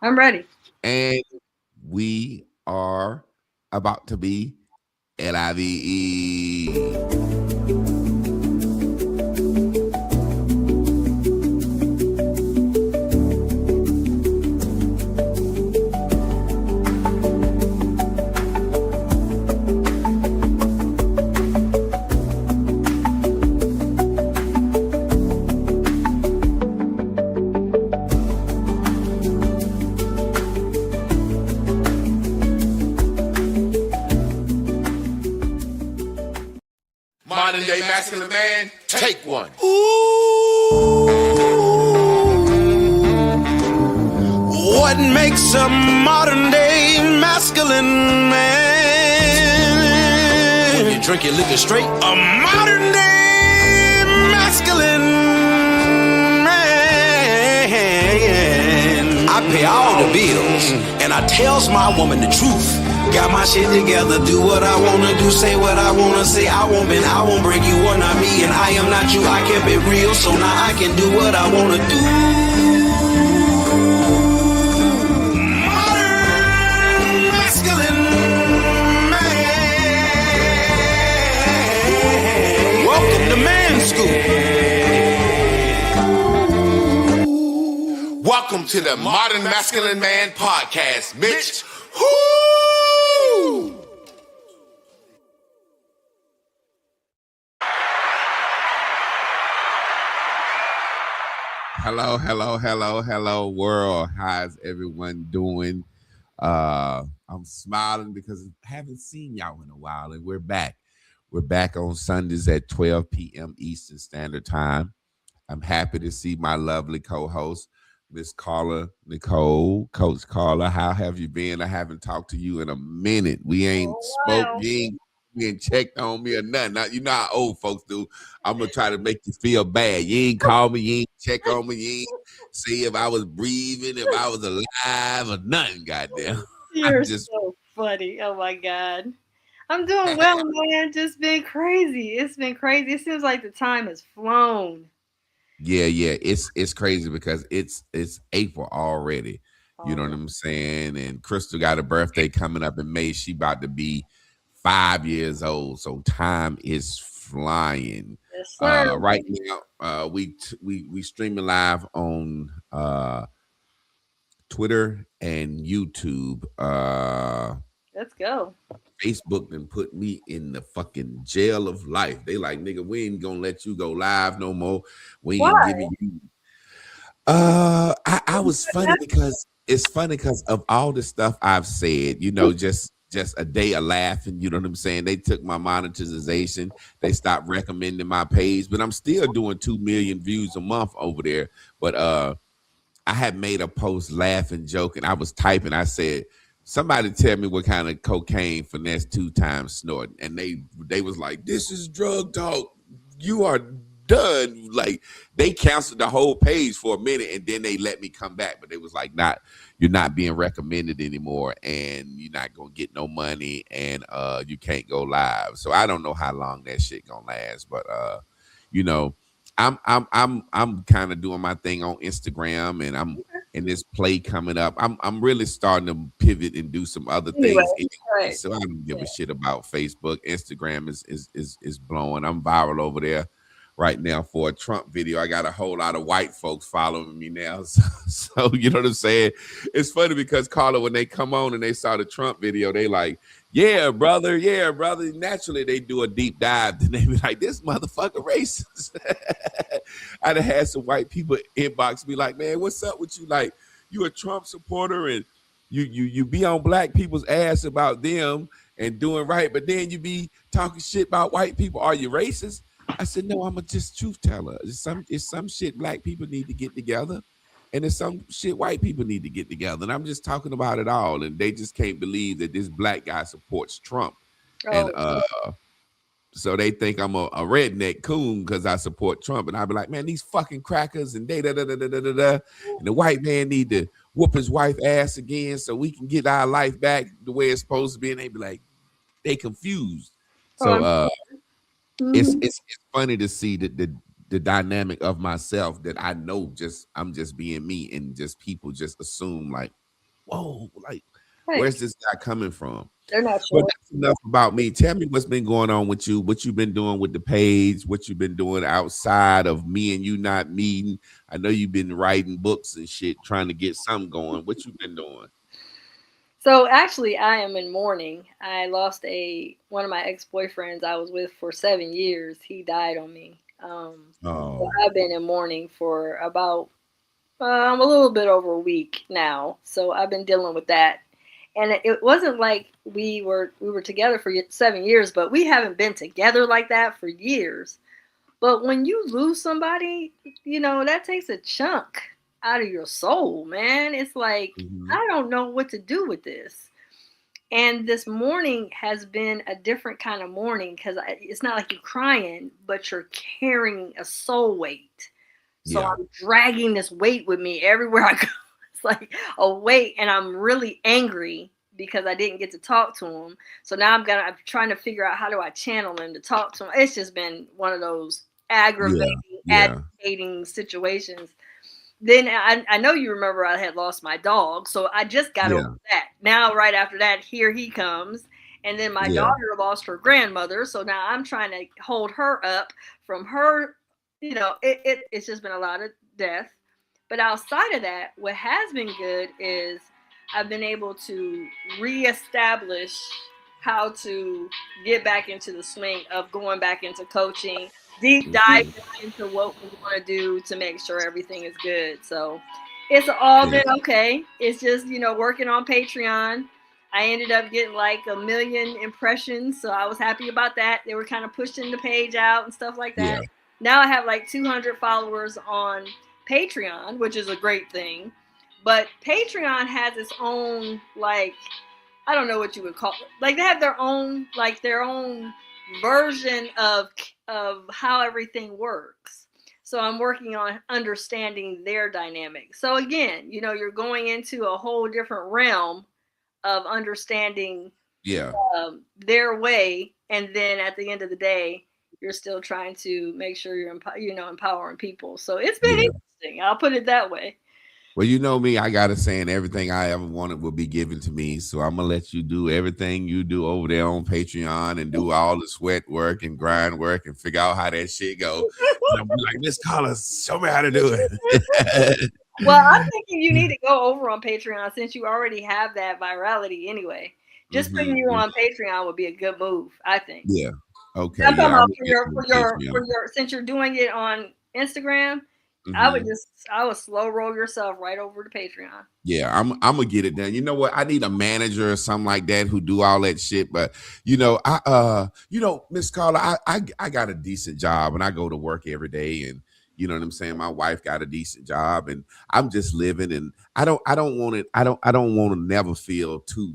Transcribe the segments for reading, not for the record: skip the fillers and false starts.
I'm ready. And we are about to be LIVE. Modern day masculine man, take one. Ooh, what makes a modern day masculine man? When you drink your liquor straight, a modern day masculine man. I pay all the bills, and I tells my woman the truth. Got my shit together, do what I wanna do, say what I wanna say. I won't bend, I won't break, you are not me, and I am not you. I kept it real, so now I can do what I wanna do. Modern masculine man. Welcome to Man School. Welcome to the Modern Masculine Man Podcast, Mitch. Woo! Hello, world. How's everyone doing? I'm smiling because I haven't seen y'all in a while, and we're back. We're back on Sundays at 12 p.m. Eastern Standard Time. I'm happy to see my lovely co-host, Miss Carla Nicole. Coach Carla, how have you been? I haven't talked to you in a minute. We ain't spoke. You ain't checked on me or nothing. Now, you know how old folks do. I'm going to try to make you feel bad. You ain't call me. You ain't check on me. You ain't see if I was breathing, if I was alive or nothing, goddamn. You're so funny. Oh, my God. I'm doing well, man. Just been crazy. It's been crazy. It seems like the time has flown. Yeah. It's crazy because it's April already. You know what I'm saying? And Crystal got a birthday coming up in May. She about to be 5 years old. So time is flying. Yes, sir. Right now, we streaming live on Twitter and YouTube. Let's go. Facebook done put me in the fucking jail of life. They like, nigga, we ain't gonna let you go live no more. We ain't giving you. I was funny because it's funny because of all the stuff I've said. You know, just a day of laughing. You know what I'm saying? They took my monetization. They stopped recommending my page, but I'm still doing 2 million views a month over there. But I had made a post laughing, joking. I was typing. I said, somebody tell me what kind of cocaine finesse 2 times snorting. And they was like, this is drug talk. You are done. Like, they canceled the whole page for a minute and then they let me come back. But they was like, you're not being recommended anymore and you're not gonna get no money and you can't go live. So I don't know how long that shit gonna last. But you know, I'm kind of doing my thing on Instagram and I'm in this play coming up. I'm really starting to pivot and do some other things. Right. So I don't give a shit about Facebook. Instagram is blowing. I'm viral over there right now for a Trump video. I got a whole lot of white folks following me now. So you know what I'm saying? It's funny because Carla, when they come on and they saw the Trump video, they like, yeah, brother. Naturally, they do a deep dive. Then they be like, this motherfucker racist. I'd have had some white people inbox me like, man, what's up with you? Like, you a Trump supporter and you be on black people's ass about them and doing right, but then you be talking shit about white people. Are you racist? I said, no, I'm a just truth teller. It's some shit black people need to get together. And it's some shit white people need to get together. And I'm just talking about it all. And they just can't believe that this black guy supports Trump. And so they think I'm a redneck coon because I support Trump. And I'll be like, man, these fucking crackers and And the white man need to whoop his wife ass again so we can get our life back the way it's supposed to be. And they be like, they confused. So it's funny to see the dynamic of myself that I know I'm just being me and just people just assume like whoa, like Right. where's this guy coming from? They're not But sure. that's enough about me. Tell me what's been going on with you, what you've been doing with the page, what you've been doing outside of me and you not meeting. I know you've been writing books and shit, trying to get something going. What you been doing? So actually, I am in mourning. I lost a one of my ex boyfriends I was with for 7 years. He died on me. So Oh, I've been in mourning for about a little bit over a week now. So I've been dealing with that, and it wasn't like we were together for 7 years, but we haven't been together like that for years. But when you lose somebody, that takes a chunk out of your soul, man. It's like, hmm, I don't know what to do with this. And this morning has been a different kind of morning because it's not like you're crying, but you're carrying a soul weight. So yeah, I'm dragging this weight with me everywhere I go. It's like a weight, and I'm really angry because I didn't get to talk to him. So now I'm trying to figure out how do I channel him to talk to him. It's just been one of those yeah, aggravating, yeah, agitating situations. Then I know you remember I had lost my dog, so I just got over yeah, that. Now, right after that, here he comes. And then my yeah, daughter lost her grandmother, so now I'm trying to hold her up from her. It's just been a lot of death. But outside of that, what has been good is I've been able to reestablish how to get back into the swing of going back into coaching, deep hmm, diving into what we want to do to make sure everything is good. So it's all yeah, been okay. It's just, working on Patreon. I ended up getting like 1 million impressions, so I was happy about that. They were kind of pushing the page out and stuff like that. yeah, Now I have like 200 followers on Patreon, which is a great thing. But Patreon has its own, like, I don't know what you would call it. Like, they have their own version of how everything works. So I'm working on understanding their dynamic. So again, you're going into a whole different realm of understanding yeah, their way, and then at the end of the day, you're still trying to make sure you're empowering people. So it's been yeah. interesting. I'll put it that way. Well, you know me, I got a saying, everything I ever wanted will be given to me. So I'm gonna let you do everything you do over there on Patreon and do all the sweat work and grind work and figure out how that shit go. And I'm like, Miss Carlos, show me how to do it. Well, I'm thinking you need to go over on Patreon since you already have that virality anyway. Just putting you hmm, on Patreon would be a good move, I think. yeah. Okay, I'm talking yeah, I'm about gonna for get your you for on your Patreon. for your since you're doing it on Instagram, Hmm. I would slow roll yourself right over to Patreon. Yeah, I'm gonna get it done. You know what? I need a manager or something like that who do all that shit. But Miss Carla, I got a decent job and I go to work every day, and you know what I'm saying. My wife got a decent job, and I'm just living, and I don't want it. I don't want to never feel too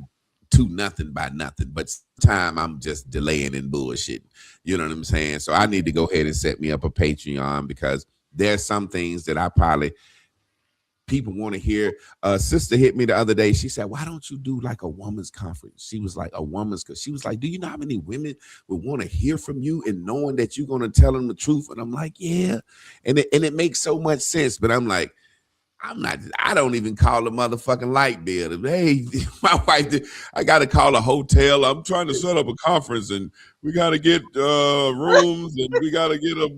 nothing by nothing. But time I'm just delaying and bullshit. You know what I'm saying? So I need to go ahead and set me up a Patreon because there's some things that I probably people want to hear. Sister hit me the other day. She said, "Why don't you do like a woman's conference?" She was like, "A woman's," because she was like, "Do you know how many women would want to hear from you and knowing that you're going to tell them the truth?" And I'm like, "Yeah," and it makes so much sense. But I'm like, I'm not. I don't even call the motherfucking light bill. Hey, my wife, I got to call a hotel. I'm trying to set up a conference, and we got to get rooms, and we got to get a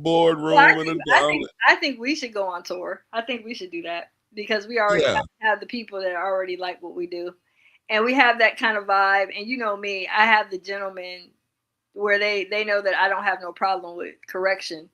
Well, I boardroom, and think I think I think we should go on tour. I think we should do that because we already yeah, have the people that already like what we do, and we have that kind of vibe. And you know me, I have the gentlemen where they know that I don't have no problem with correction,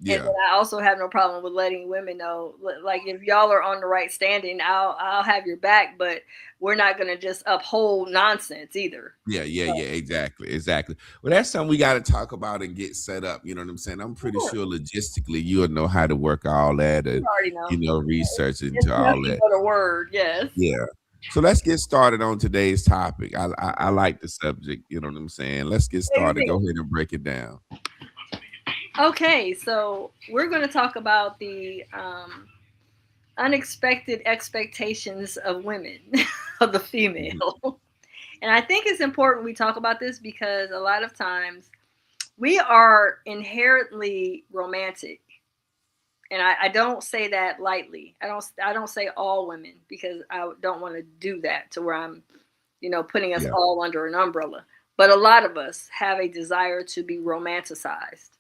and yeah. then I also have no problem with letting women know, like, if y'all are on the right standing, I'll have your back, but we're not gonna just uphold nonsense either. Yeah, yeah, yeah, exactly, exactly. Well, that's something we got to talk about and get set up. You know what I'm saying? I'm pretty Sure, sure logistically you'll know how to work all that you and already know. research It's into all nothing that. but a word. Yes. Yeah. So let's get started on today's topic. I like the subject. You know what I'm saying? Let's get What do you started. Go think? ahead and break it down. Okay, so we're going to talk about the unexpected expectations of women, of the Mhm. female. And I think it's important we talk about this because a lot of times we are inherently romantic. and I don't say that lightly. I don't say all women, because I don't want to do that to where I'm, putting us Yeah. all under an umbrella. But a lot of us have a desire to be romanticized.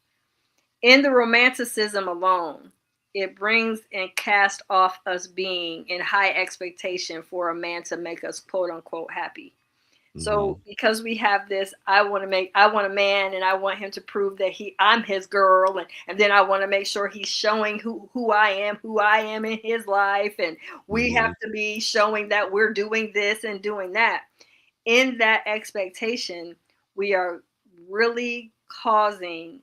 In the romanticism alone, it brings and casts off us being in high expectation for a man to make us quote unquote happy. Hmm. So because we have this, I want a man, and I want him to prove that I'm his girl, and then I want to make sure he's showing who I am in his life, and we have Hmm. to be showing that we're doing this and doing that. In that expectation, we are really causing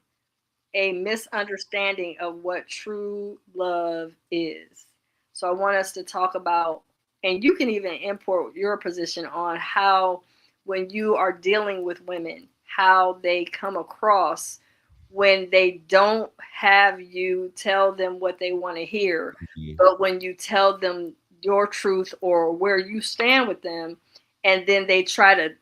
a misunderstanding of what true love is. So I want us to talk about, and you can even import your position on how, when you are dealing with women, how they come across when they don't have you tell them what they want to hear, but when you tell them your truth or where you stand with them, and then they try to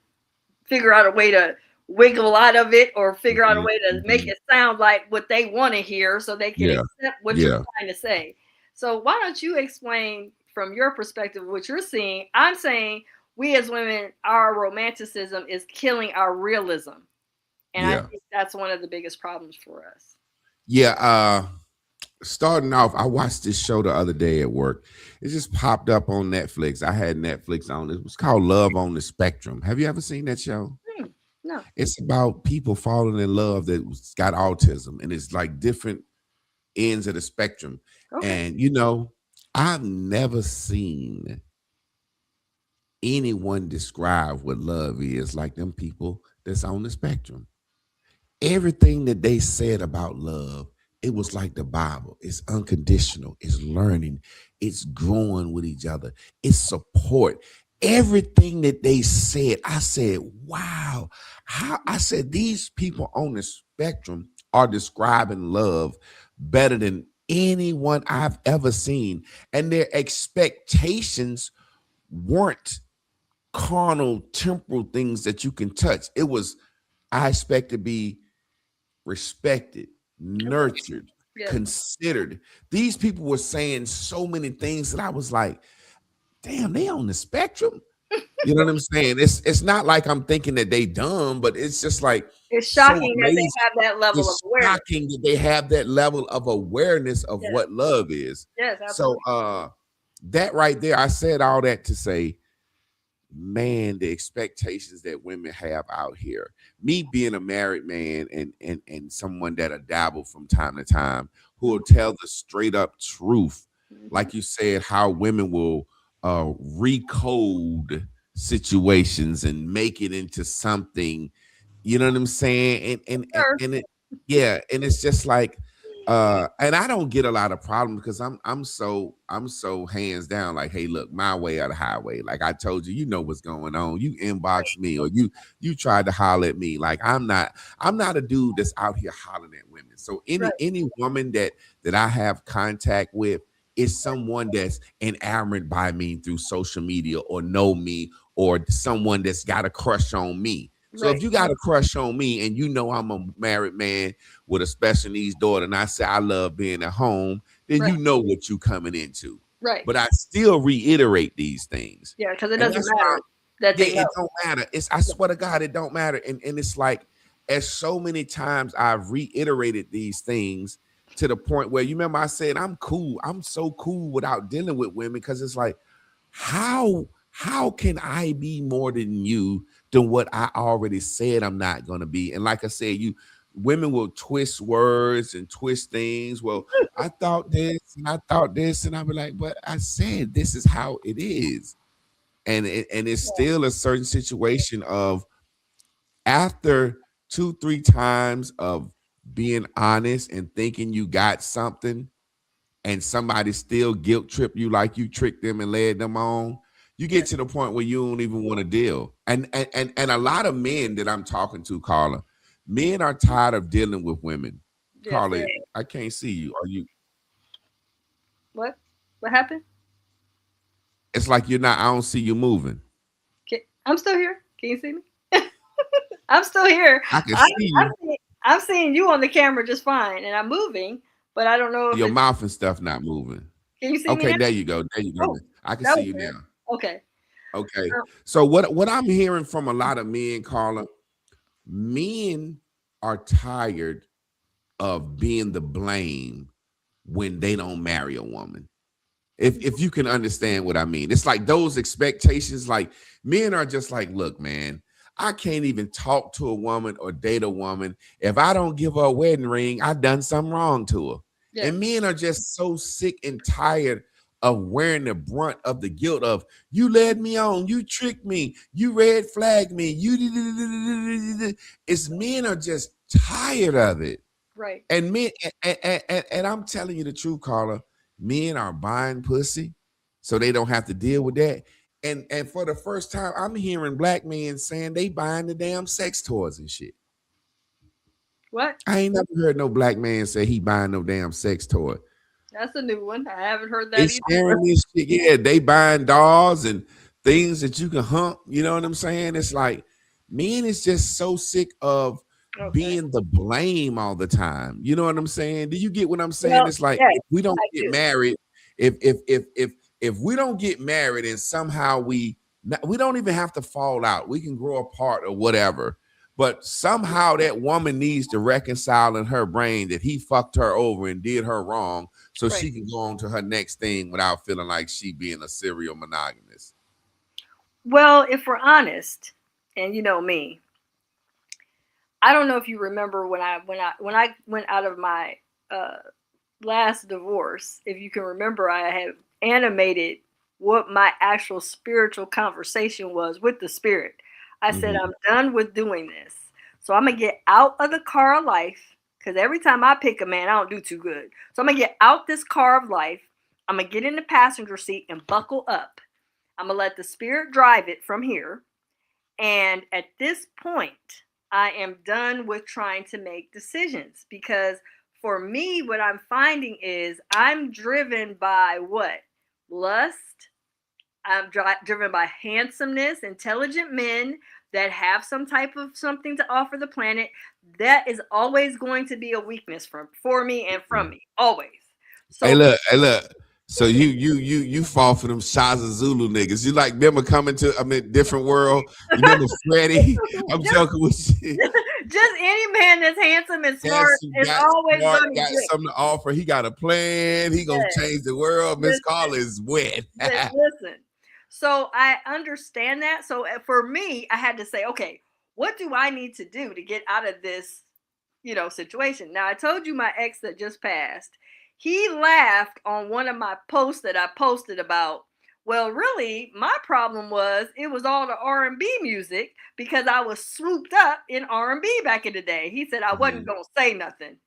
figure out a way to wiggle out of it, or figure out a Hmm. way to make Hmm. it sound like what they want to hear so they can Yeah. accept what you're Yeah. trying to say. So why don't you explain from your perspective what you're seeing? I'm saying we as women, our romanticism is killing our realism. And I Yeah. think that's one of the biggest problems for us. Yeah. Starting off, I watched this show the other day at work. It just popped up on Netflix. I had Netflix on. It was called Love on the Spectrum. Have you ever seen that show? Hmm, no. It's about people falling in love that's got autism, and it's like different ends of the spectrum. Okay. And I've never seen anyone describe what love is like them people that's on the spectrum. Everything that they said about love, it was like the Bible. It's unconditional, it's learning, it's growing with each other, it's support. Everything that they said, I said, wow. How I said these people on the spectrum are describing love better than anyone I've ever seen. And their expectations weren't carnal, temporal things that you can touch. It was, I expect to be respected, Okay. nurtured, Yes. considered. These people were saying so many things that I was like, damn, they on the spectrum. You know what I'm saying? It's not like I'm thinking that they dumb, but it's just like It's so shocking that they amazing. have that level of It's awareness. shocking that they have that level of awareness of Yes. what love is. Yes, So absolutely. that right there, I said all that to say, man, the expectations that women have out here. Me being a married man and someone that I dabble from time to time, who will tell the straight up truth, Mm-hmm. like you said, how women will recode situations and make it into something, you know what I'm saying? Sure. And it, yeah, and it's just like and I don't get a lot of problems because I'm so hands down, like, hey, look, my way or the highway. Like I told you, you know what's going on. You inbox me or you tried to holler at me. Like I'm not a dude that's out here hollering at women. So Right. any woman that I have contact with is someone that's enamored by me through social media or know me or someone that's got a crush on me. So if Right. you got a crush on me and you know I'm a married man with a special needs daughter, and I say I love being at home, then Right. you know what you coming into. Right. But I still reiterate these things. Yeah, because it And doesn't that's why, matter that yeah, they know. it don't matter. I swear to God, it don't matter. And it's like, as so many times I've reiterated these things to the point where you remember I said I'm cool. I'm so cool without dealing with women because it's like, how can I be more than you than what I already said I'm not gonna be? And like I said, you women will twist words and twist things. Well, I thought this and I thought this, and I'll be like, but I said this is how it is. And it's still a certain situation of after two, three times of being honest and thinking you got something, and somebody still guilt trip you like you tricked them and led them on, you Yeah. get to the point where you don't even want to deal. And a lot of men that I'm talking to, Carla, men are tired of dealing with women. Yes. Carla, I can't see you. Are you? What? What happened? It's like you're not. I don't see you moving. I'm still here. Can you see me? I'm still here. I can I, see I'm, you. seeing, I'm seeing you on the camera just fine, and I'm moving, but I don't know if Your it's. mouth and stuff not moving. Can you see me Okay, now? there you go. There you go. Oh, I can that see was you good. now. Okay. Okay. Um, So what I'm hearing from a lot of men, Carla, men are tired of being the blame when they don't marry a woman. If you can understand what I mean. It's like those expectations, like men are just like, look, man, I can't even talk to a woman or date a woman. If I don't give her a wedding ring, I done something wrong to her. yes. And men are just so sick and tired of wearing the brunt of the guilt of you led me on, you tricked me, you red flagged me, you it's men are just tired of it. Right. And men, and I'm telling you the truth, Carla, men are buying pussy so they don't have to deal with that. And for the first time, I'm hearing black men saying they buying the damn sex toys and shit. What? I ain't never heard no black man say he buying no damn sex toy. That's a new one. I haven't heard They that either. sharing this shit. Yeah, they buying dolls and things that you can hump. You know what I'm saying? It's like men is just so sick of Okay. being the blame all the time. You know what I'm saying? Do you get what I'm saying? Well, It's like yes, if we don't I get do. married, if we don't get married and somehow we don't even have to fall out. We can grow apart or whatever. But somehow that woman needs to reconcile in her brain that he fucked her over and did her wrong so Right. she can go on to her next thing without feeling like she being a serial monogamist. Well, if we're honest, and you know me, I don't know if you remember when I went out of my uh, last divorce. If you can remember, I had animated what my actual spiritual conversation was with the spirit. I said, Mm-hmm. I'm done with doing this. So I'm going to get out of the car of life because every time I pick a man, I don't do too good. So I'm going to get out this car of life. I'm going to get in the passenger seat and buckle up. I'm going to let the spirit drive it from here. And at this point, I am done with trying to make decisions because for me, what I'm finding is I'm driven by what? Lust. I'm driven by handsomeness, intelligent men that have some type of something to offer the planet. That is always going to be a weakness for me and from me, always. Hey, So, look, hey, look. So you fall for them Shaza Zulu niggas. You like them coming to different world. You remember Freddie? I'm just joking with you. just any man that's handsome and smart Yes, you is got always smart, going to be got great. something to offer. He got a plan. He gonna Yeah. change the world. Miss Listen, Carla is wet. listen. So I understand that. So for me, I had to say, okay, what do I need to do to get out of this, situation? Now I told you my ex that just passed. He laughed on one of my posts that I posted about. Well, really, my problem was it was all the R&B music because I was swooped up in R&B back in the day. He said I wasn't Mhm. gonna say nothing,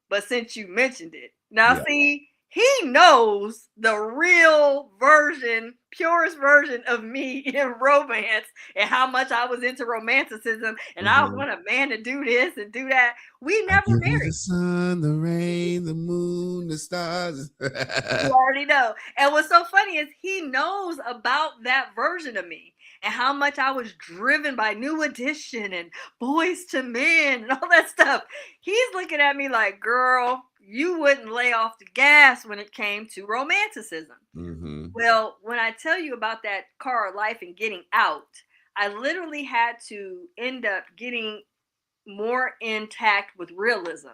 but since you mentioned it, now Yeah. see, he knows the real version, purest version of me in romance and how much I was into romanticism and I Mhm. want a man to do this and do that. We I never give you the married. sun, the rain, the moon, the stars. You already know. And what's so funny is he knows about that version of me and how much I was driven by New Edition and Boys to Men and all that stuff. He's looking at me like, girl, you wouldn't lay off the gas when it came to romanticism. hmm Well, when I tell you about that car of life and getting out, I literally had to end up getting more intact with realism.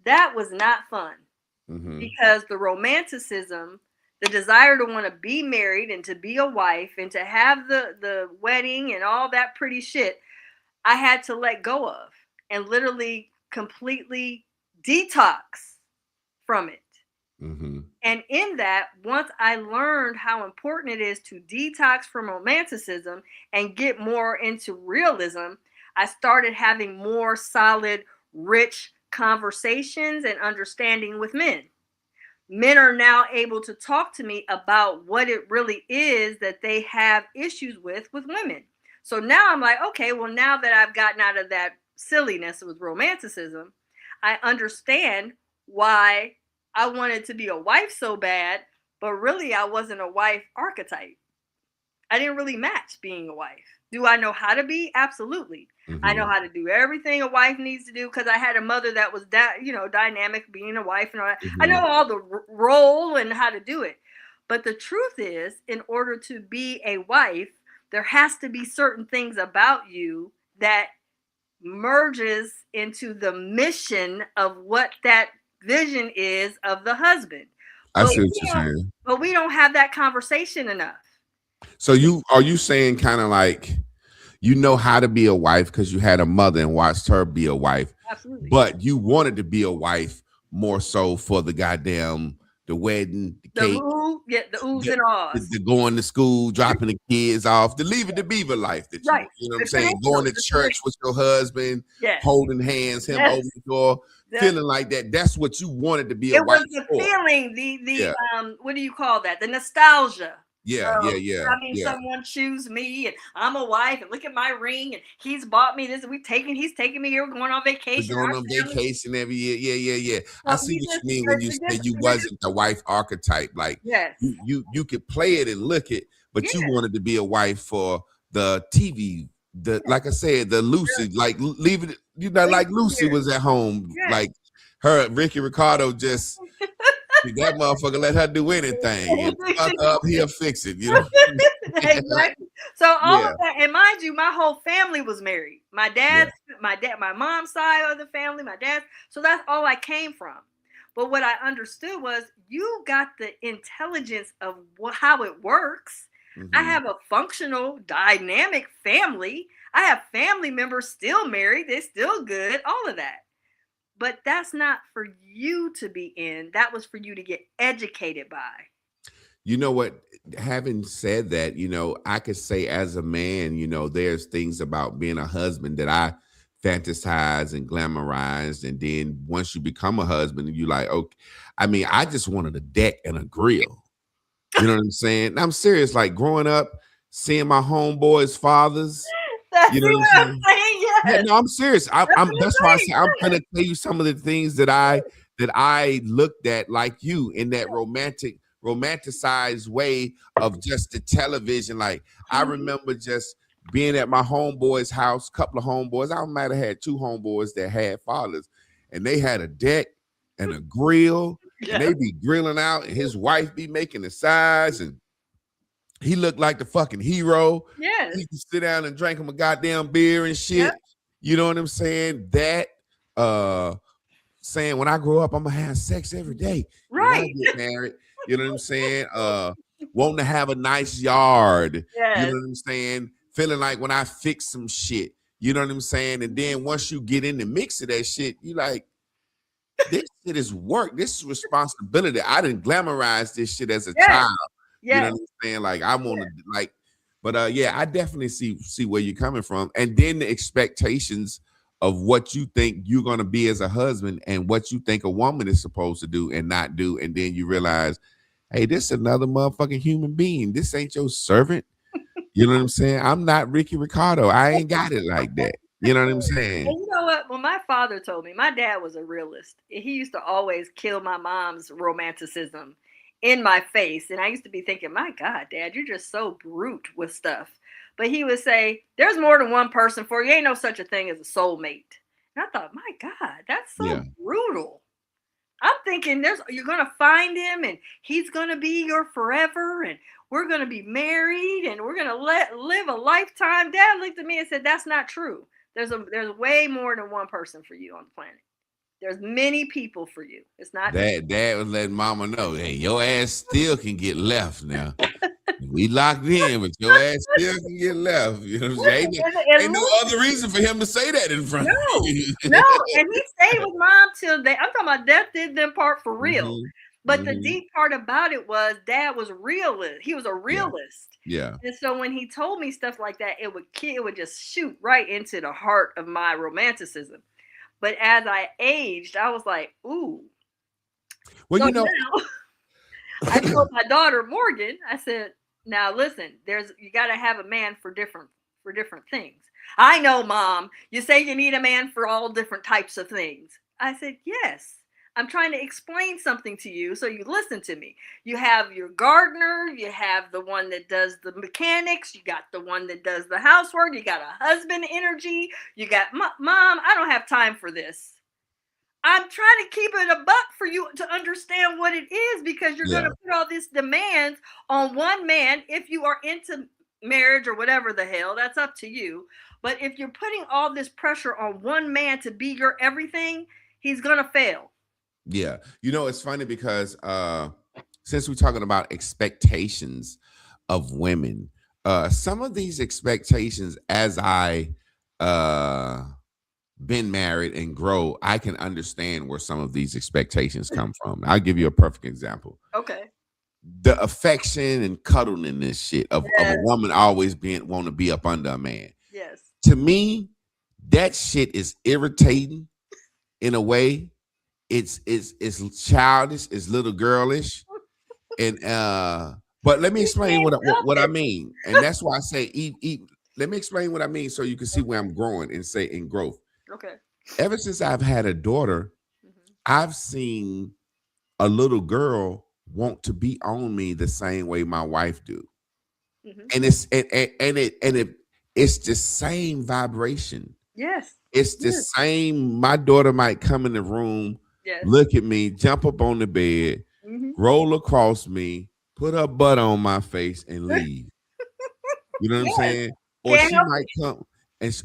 That was not fun hmm because the romanticism, the desire to want to be married and to be a wife and to have the wedding and all that pretty shit, I had to let go of and literally completely detox from it. hmm And in that, once I learned how important it is to detox from romanticism and get more into realism, I started having more solid, rich conversations and understanding with men. Men are now able to talk to me about what it really is that they have issues with women. So now I'm like, okay, well, now that I've gotten out of that silliness with romanticism, I understand why I wanted to be a wife so bad, but really I wasn't a wife archetype. I didn't really match being a wife. Do I know how to be? Absolutely. I know Mm-hmm. how to do everything a wife needs to do because I had a mother that was dynamic, being a wife and all that. I Mm-hmm. know all the role and how to do it. But the truth is, in order to be a wife, there has to be certain things about you that merges into the mission of what that vision is of the husband. I But see what we you're don't, saying. but we don't have that conversation enough. So are you saying kind of like you know how to be a wife because you had a mother and watched her be a wife, Absolutely. but you wanted to be a wife more so for the goddamn the wedding, the The cake, who, yeah, the oohs the, and ahs. the going to school, dropping the kids off, the leave it to beaver life that Right. you know what The I'm saying, going traditional, to the church tradition. with your husband, Yes. holding hands, him Yes. over the door, That, feeling like that. That's what you wanted to be a it wife was the for. feeling, the Yeah, what do you call that? The nostalgia yeah, yeah, of yeah, having yeah. someone choose me, and I'm a wife, and look at my ring, and he's bought me this, and he's taking me here, we're going on We're vacation, going our on family. vacation every year. Yeah, yeah, yeah. I So see you what you just mean when you say you you're just wasn't the wife archetype. Like yes, you could play it and look it, but you yes, wanted to be a wife for the TV. The yes, like I said, the Lucy, like leave it. You know, leave like it Lucy here. was at home. Yes. Like her, Ricky Ricardo just that motherfucker let her do anything and fuck up, he'll fix it. You know, like Exactly. So all yeah, of that, and mind you, my whole family was married. yeah. My mom's side of the family, my dad's. So that's all I came from. But what I understood was you got the intelligence of how it works. I Hmm. have a functional, dynamic family. I have family members still married. They're still good. All of that. But that's not for you to be in. That was for you to get educated by. You know what? Having said that, I could say as a man, there's things about being a husband that I fantasize and glamorize. And then once you become a husband, you like, okay, I mean, I just wanted a deck and a grill. You know what I'm saying? And I'm serious. Like growing up, seeing my homeboys' fathers, That's you know what I'm what I'm saying? saying. Yeah, Yes. no, I'm serious. That's I'm what I'm that's why I saying. say I'm gonna tell you some of the things that I looked at like you in that romanticized way of just the television. Like I Mhm. remember just being at my homeboy's house, couple of homeboys. I might have had two homeboys that had fathers, and they had a deck and a grill, and Yes. they be grilling out, and his wife be making the sides, and he looked like the fucking hero. Yes. He could sit down and drink him a goddamn beer and Yep. shit. You know what I'm saying? That uh saying when I grow up, I'm gonna have sex every day when I Right. get married. You know what I'm saying? Wanting to have a nice yard. You know Yes. what I'm saying? Feeling like when I fix some shit. You know what I'm saying? And then once you get in the mix of that shit, you like, this shit is work. This is responsibility. I didn't glamorize this shit as a Yes. child. You know Yes. what I'm saying? Like I want Yes. to like, but yeah, I definitely see where you're coming from. And then the expectations of what you think you're gonna be as a husband and what you think a woman is supposed to do and not do. And then you realize, hey, this is another motherfucking human being. This ain't your servant. You know what I'm saying? I'm not Ricky Ricardo. I ain't got it like that. You know what I'm saying? And you know what? When my father told me, my dad was a realist. He used to always kill my mom's romanticism in my face. And I used to be thinking, my God, Dad, you're just so brute with stuff. But he would say, there's more than one person for you. Ain't no such a thing as a soulmate. And I thought, my God, that's so Yeah. brutal. I'm thinking you're gonna find him and he's gonna be your forever and we're gonna be married and we're gonna live a lifetime. Dad looked at me and said, that's not true. There's way more than one person for you on the planet. There's many people for you. It's not just Dad was letting mama know, hey, your ass still can get left now. We locked in, but your ass still can get left. You know what I'm saying? listen, Ain't no other reason for him to say that in front of no, you. no. And he stayed with mom till I'm talking about death did them part for real. Hmm. But the Hmm. deep part about it was dad was realist. He was a Yeah, realist. yeah. And so when he told me stuff like that, it would just shoot right into the heart of my romanticism. But as I aged, I was like, ooh. Well, So now I told my daughter Morgan, I said, now listen, you gotta have a man for different things. I know, Mom, you say you need a man for all different types of things. I said, yes. I'm trying to explain something to you so you listen to me. You have your gardener, you have the one that does the mechanics, you got the one that does the housework, you got a husband energy, you got mom, I don't have time for this. I'm trying to keep it a buck for you to understand what it is, because you're going Yeah. to put all these demands on one man. If you are into marriage or whatever the hell, that's up to you. But if you're putting all this pressure on one man to be your everything, he's going to fail. Yeah. You know, it's funny because since we're talking about expectations of women, some of these expectations, as I uh been married and grow, I can understand where some of these expectations come from. I'll give you a perfect example. Okay. The affection and cuddling this shit of a Yes. woman always being want to be up under a man. Yes. To me, that shit is irritating in a way. It's childish, it's little girlish. And but let me You explain can't help what I it. mean. And that's why I say eat. Let me explain what I mean so you can see where I'm growing and say in growth. Okay. Ever since I've had a daughter, Mm-hmm. I've seen a little girl want to be on me the same way my wife do. Mm-hmm. And it's the same vibration. Yes. It's the Yes. same. My daughter might come in the room, Yes. look at me, jump up on the bed, Mm-hmm. roll across me, put her butt on my face, and leave. You know what I'm Yes. saying? Or Can't she help might it. come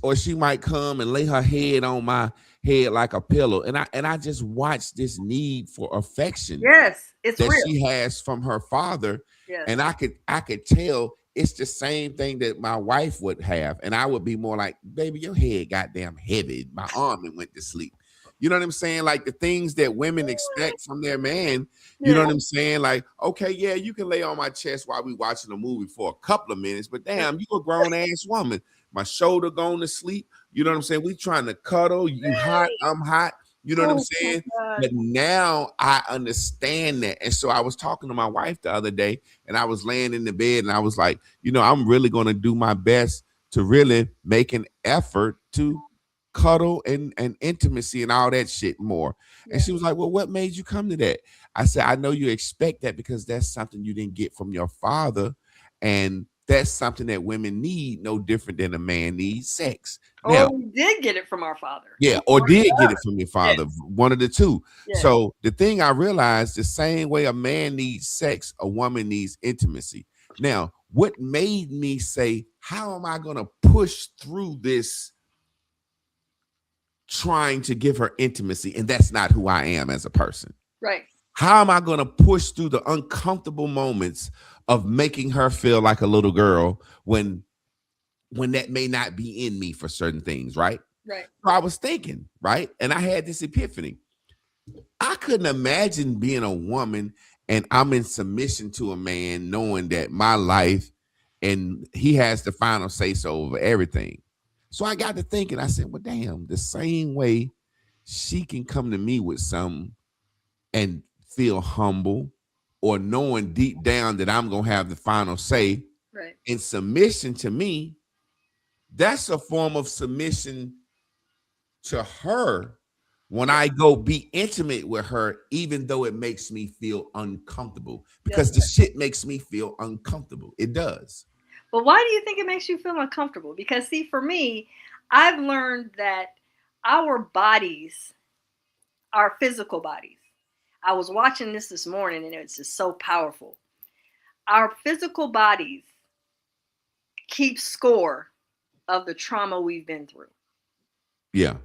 or she might come and lay her head on my head like a pillow. And I just watch this need for affection Yes. It's that real. she has from her father. Yes. And I could tell it's the same thing that my wife would have. And I would be more like, baby, your head goddamn heavy. My arm and went to sleep. You know what I'm saying? Like the things that women expect from their man. You know Yes. what I'm saying? Like, okay, yeah, you can lay on my chest while we watching a movie for a couple of minutes, but damn, you a grown ass woman. My shoulder going to sleep. You know what I'm saying? We trying to cuddle. You hot, I'm hot. You know what I'm Oh my saying? God. But now I understand that. And so I was talking to my wife the other day and I was laying in the bed and I was like, I'm really going to do my best to really make an effort to cuddle and intimacy and all that shit more. And Yeah. she was like, well, what made you come to that? I said, I know you expect that because that's something you didn't get from your father. And that's something that women need, no different than a man needs sex. Or Now, we did get it from our father. yeah, or Or did the get other. it from your Yes. father, one of the two. Yes. So the thing I realized, the same way a man needs sex, a woman needs intimacy. Now, what made me say, how am I going to push through this trying to give her intimacy? And that's not who I am as a person. Right. How am I going to push through the uncomfortable moments of making her feel like a little girl when that may not be in me for certain things, right? Right. So I was thinking, right? And I had this epiphany. I couldn't imagine being a woman and I'm in submission to a man knowing that my life and he has the final say so over everything. So I got to thinking, I said, well, damn, the same way she can come to me with something and feel humble or knowing deep down that I'm going to have the final say Right. in submission to me, that's a form of submission to her when Yeah. I go be intimate with her, even though it makes me feel uncomfortable, Yes. because the shit makes me feel uncomfortable. It does. But why do you think it makes you feel uncomfortable? Because see, for me, I've learned that our bodies, our physical bodies. I was watching this morning and it's just so powerful. Our physical bodies keep score of the trauma we've been through. Yeah.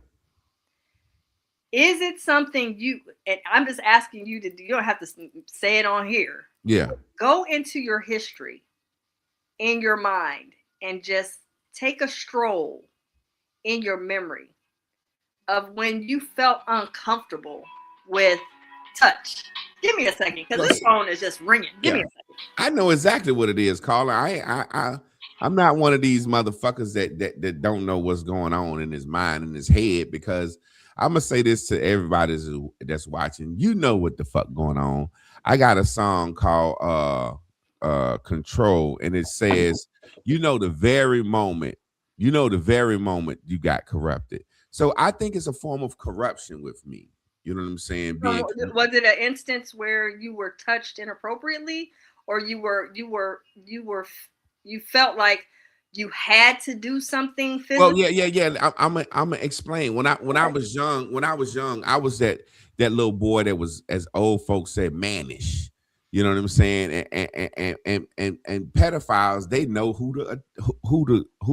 Is it something you, and I'm just asking you to, you don't have to say it on here. Yeah. Go into your history in your mind and just take a stroll in your memory of when you felt uncomfortable with touch. Give me a second, because this phone is just ringing. Give me Yeah. a second. I know exactly what it is, caller. I'm not one of these motherfuckers that don't know what's going on in his mind and his head, because I'm gonna say this to everybody that's watching. You know what the fuck going on. I got a song called Control, and it says, the very moment you got corrupted. So I think it's a form of corruption with me. You know what I'm saying? So, Being was it an instance where you were touched inappropriately, or you felt like you had to do something well, physical? yeah. I'm gonna explain. When I was young, I was that little boy that was, as old folks said, mannish. You know what I'm saying? And pedophiles, they know who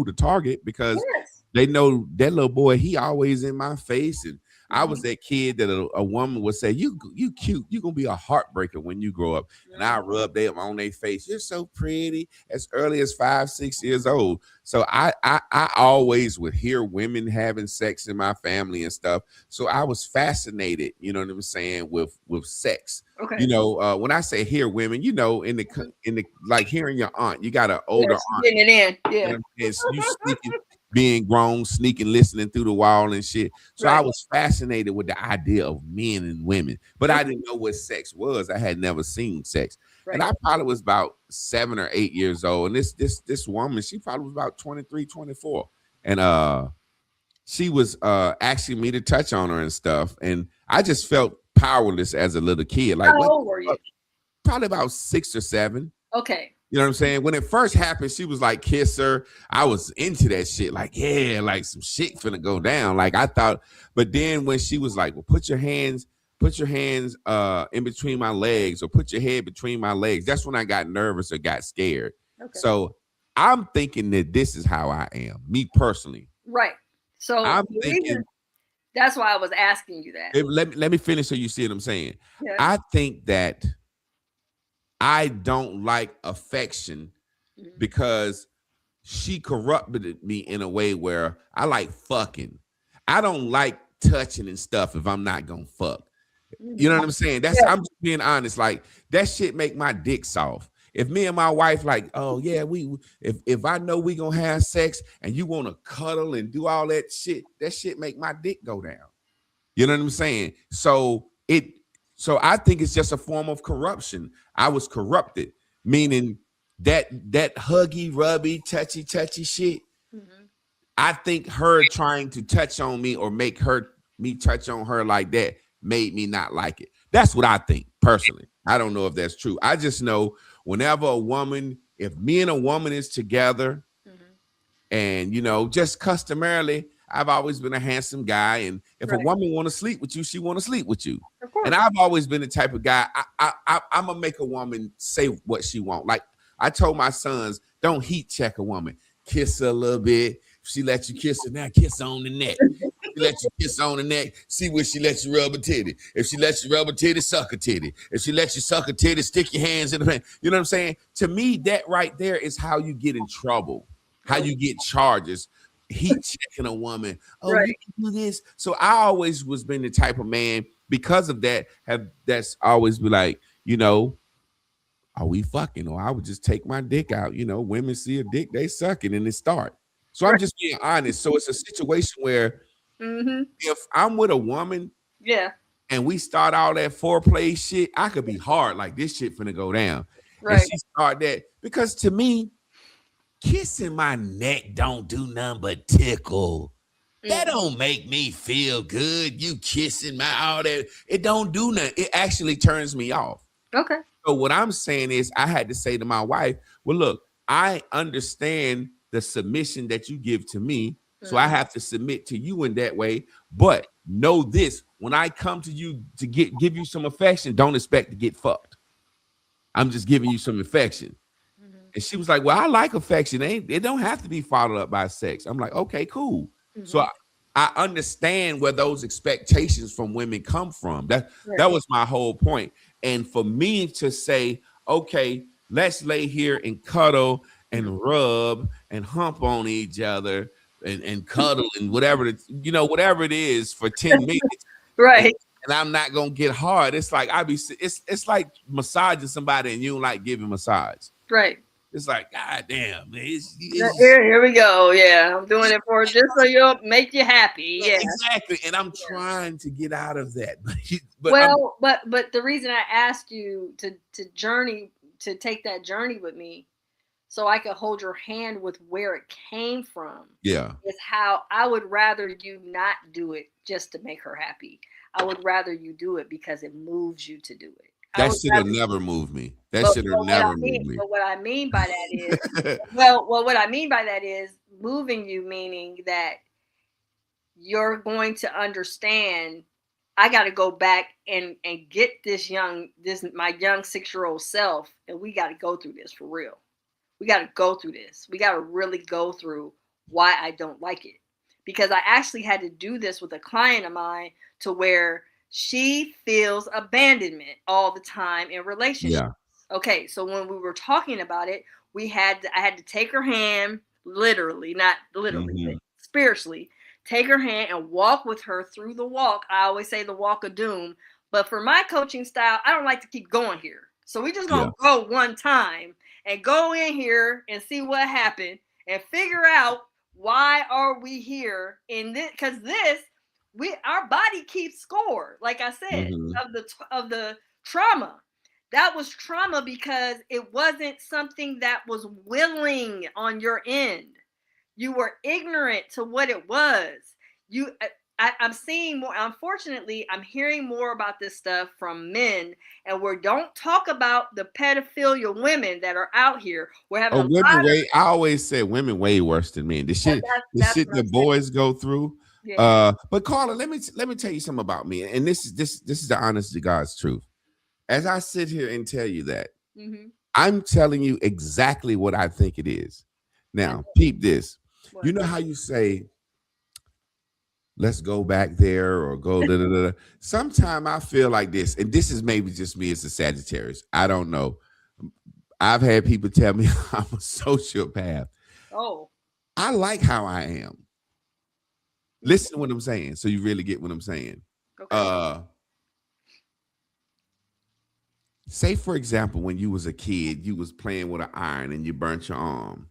to target, because Yes. they know that little boy, he always in my face. And I was Mhm. that kid that a woman would say, you cute, you gonna be a heartbreaker when you grow up. And I rub them on their face. You're so pretty, as early as 5, 6 years old. So I always would hear women having sex in my family and stuff. So I was fascinated, you know what I'm saying, with sex. Okay. You know, when I say hear women, you know, in the like hearing your aunt, you got an older Yes, aunt, getting it in. you Yeah. know, it's you sneaking, being grown, sneaking, listening through the wall and shit. So I Right. was fascinated with the idea of men and women, but I Okay. didn't know what sex was. I had never seen sex. And Right. I probably was about 7 or 8 years old. And this woman, she probably was about 23, 24. And she was asking me to touch on her and stuff. And I just felt powerless as a little kid. Like, How what old were the you? fuck? Probably about 6 or 7. Okay. You know what I'm saying? When it first happened, she was like, kiss her. I was into that shit. Like, yeah, like some shit finna go down. Like I thought, but then when she was like, well, put your hands in between my legs, or put your head between my legs. That's when I got nervous or got scared. Okay. So I'm thinking that this is how I am, me personally. Right. So I'm the reason thinking, that's why I was asking you that. let me finish so you see what I'm saying. Yeah. I think that I don't like affection Mhm. because she corrupted me in a way where I like fucking. I don't like touching and stuff if I'm not gonna fuck. You know Mhm. what I'm saying? Yeah. I'm just being honest. Like that shit make my dick soft. If me and my wife like, oh yeah, if I know we gonna have sex and you want to cuddle and do all that shit make my dick go down. You know what I'm saying? So I think it's just a form of corruption. I was corrupted, meaning that huggy, rubby, touchy shit. Mhm. I think her trying to touch on me or make me touch on her like that made me not like it. That's what I think personally. I don't know if that's true. I just know whenever if me and a woman is together, Mhm. and just customarily, I've always been a handsome guy, and if a Right. woman want to sleep with you, she want to sleep with you. Of And course. I've always been the type of guy, I'm gonna make a woman say what she want. Like I told my sons, don't heat check a woman. Kiss her a little bit. If she let you kiss her, now kiss her on the neck. If she let you kiss her on the neck, see where she lets you rub a titty. If she lets you rub a titty, suck a titty. If she lets you suck a titty, stick your hands in the pan. You know what I'm saying? To me, that right there is how you get in trouble, how Okay. you get charges. Heat checking a woman. Oh, you Right. can do this. So I always was been the type of man, because of that, that's always be like, are we fucking? Or I would just take my dick out. Women see a dick, they suck it and it start. So I'm Right. just being honest. So it's a situation where Mhm. if I'm with a woman Yeah. and we start all that foreplay shit, I could be hard, like this shit finna go down. And Right. she start that, because to me, kissing my neck don't do nothing but tickle. That Mm. don't make me feel good. You kissing my all that. It don't do nothing. It actually turns me off. Okay. So what I'm saying is I had to say to my wife, well, look, I understand the submission that you give to me. So I Mhm. have to submit to you in that way. But know this, when I come to you to give you some affection, don't expect to get fucked. I'm just giving you some affection. Mhm. And she was like, well, I like affection. It don't have to be followed up by sex. I'm like, okay, cool. So Mhm. I understand where those expectations from women come from. That Right. was my whole point. And for me to say, okay, let's lay here and cuddle Mhm. and rub and hump on each other and cuddle and whatever it is for 10 minutes. And, Right. and I'm not gonna get hard. It's like it's like massaging somebody and you don't like giving massage. Right. It's like, God damn, man. Here we go. Yeah, I'm doing it for just so you'll make you happy. Yeah, Yeah. exactly. And I'm Yeah. trying to get out of that. But I'm Well, but the reason I asked you to take that journey with me so I could hold your hand with where it came from. Yeah. Is how I would rather you not do it just to make her happy. I would rather you do it because it moves you to do it. I That would shit'll rather, never move me. That shit'll never move me. but what I mean by that is, what I mean by that is moving you, meaning that you're going to understand. I got to go back and get this my young 6-year-old self, and we got to go through this for real. We got to go through this. We got to really go through why I don't like it. Because I actually had to do this with a client of mine to where she feels abandonment all the time in relationships. Yeah. Okay, so when we were talking about it, I had to take her hand, literally, not literally, but Mm-hmm. spiritually, take her hand and walk with her through the walk. I always say the walk of doom. But for my coaching style, I don't like to keep going here. So we just gonna go one time and go in here and see what happened and figure out why are we here in this, because our body keeps score, like I said, of the trauma. That was trauma because it wasn't something that was willing on your end. You were ignorant to what it was. I'm seeing more. Unfortunately, I'm hearing more about this stuff from men, and we don't talk about the pedophilia women that are out here. We're having women way. I always said women way worse than men. The shit the boys go through. Yeah. But Carla, let me tell you something about me, and this is the honest to God's truth. As I sit here and tell you that, I'm telling you exactly what I think it is. Now, peep this. You know how you say, let's go back there or go da da da. Sometimes I feel like this, and this is maybe just me as a Sagittarius. I don't know. I've had people tell me I'm a sociopath. Oh. I like how I am. Listen to what I'm saying, so you really get what I'm saying. Okay. Say, for example, when you was a kid, you was playing with an iron and you burnt your arm,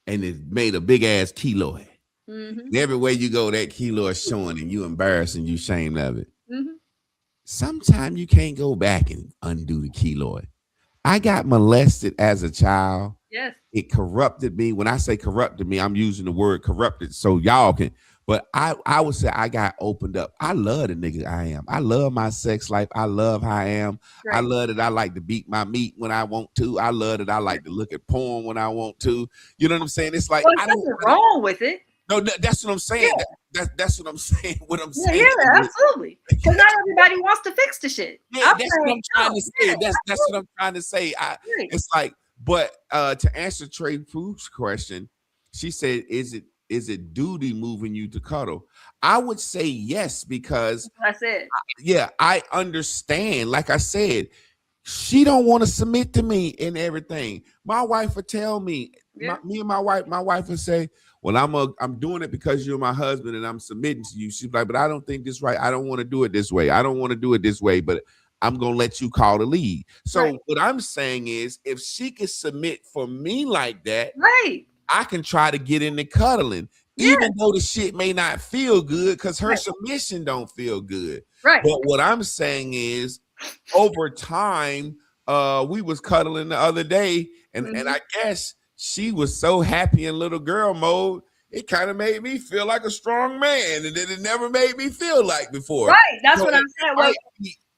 and it made a big ass keloid. And everywhere you go, that keloid is showing, and you embarrassed and you ashamed of it. Sometimes you can't go back and undo the keloid. I got molested as a child. Yes. It corrupted me. When I say corrupted me, I'm using the word corrupted so y'all can. But I would say I got opened up. I love the nigga I am. I love my sex life. I love how I am. Right. I love that I like to beat my meat when I want to. I love that I like to look at porn when I want to. You know what I'm saying? It's like, there's nothing wrong with it. No, that's what I'm saying. Yeah. That's what I'm saying. What I'm saying. Yeah, absolutely. Because not everybody wants to fix the shit. Yeah, that's what I'm trying to say. That's what I'm trying to say. It's like, but to answer Trey Food's question, she said, is it duty moving you to cuddle? I would say yes, because that's it. I understand. Like I said, she don't want to submit to me in everything. My wife would tell me, me and my wife would say, well, I'm doing it because you're my husband and I'm submitting to you. She's like, but I don't think this right. I don't want to do it this way. I don't want to do it this way, but I'm going to let you call the lead. So what I'm saying is, if she can submit for me like that, I can try to get into cuddling, even though the shit may not feel good because her submission don't feel good. Right. But what I'm saying is, over time, we was cuddling the other day, and I guess she was so happy in little girl mode, it kind of made me feel like a strong man, and it never made me feel like before. Right, that's what I'm saying.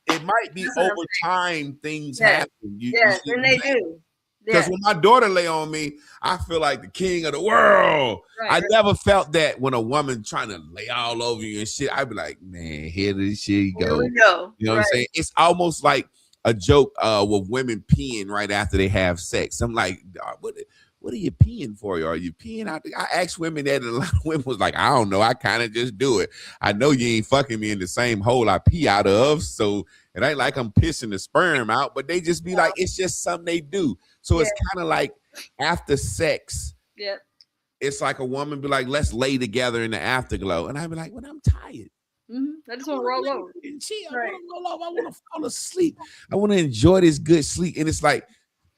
It might be over time things happen. And they do. Because when my daughter lay on me, I feel like the king of the world. I never felt that when a woman trying to lay all over you and shit. I'd be like, man, here this shit go. Here we go. You know what I'm saying? It's almost like a joke with women peeing right after they have sex. I'm like, what are you peeing for? Are you peeing out there? I asked women that, and a lot of women was like, I don't know. I kind of just do it. I know you ain't fucking me in the same hole I pee out of, so it ain't like I'm pissing the sperm out, but they just be like, it's just something they do. So it's kind of like after sex. Yeah. It's like a woman be like, let's lay together in the afterglow. And I be like, well, I'm tired. I just want to roll over. I want to roll over. I want to fall asleep. I want to enjoy this good sleep. And it's like,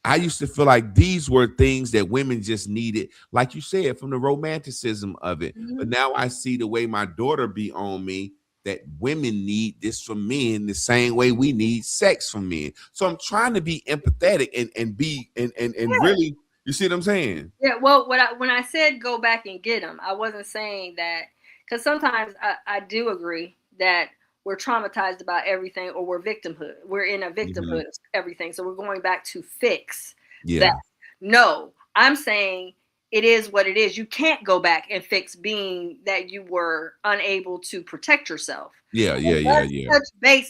I used to feel like these were things that women just needed, like you said, from the romanticism of it. But now I see the way my daughter be on me, that women need this from men the same way we need sex from men. So I'm trying to be empathetic and be and really You see what I'm saying? Yeah, well, when I said go back and get them, I wasn't saying that, because sometimes I do agree that we're traumatized about everything, or we're in a Hmm. victimhood of everything, so we're going back to fix that. Yeah. No, I'm saying it is what it is. You can't go back and fix being that you were unable to protect yourself. Yeah. Yeah. And Yeah. Yeah.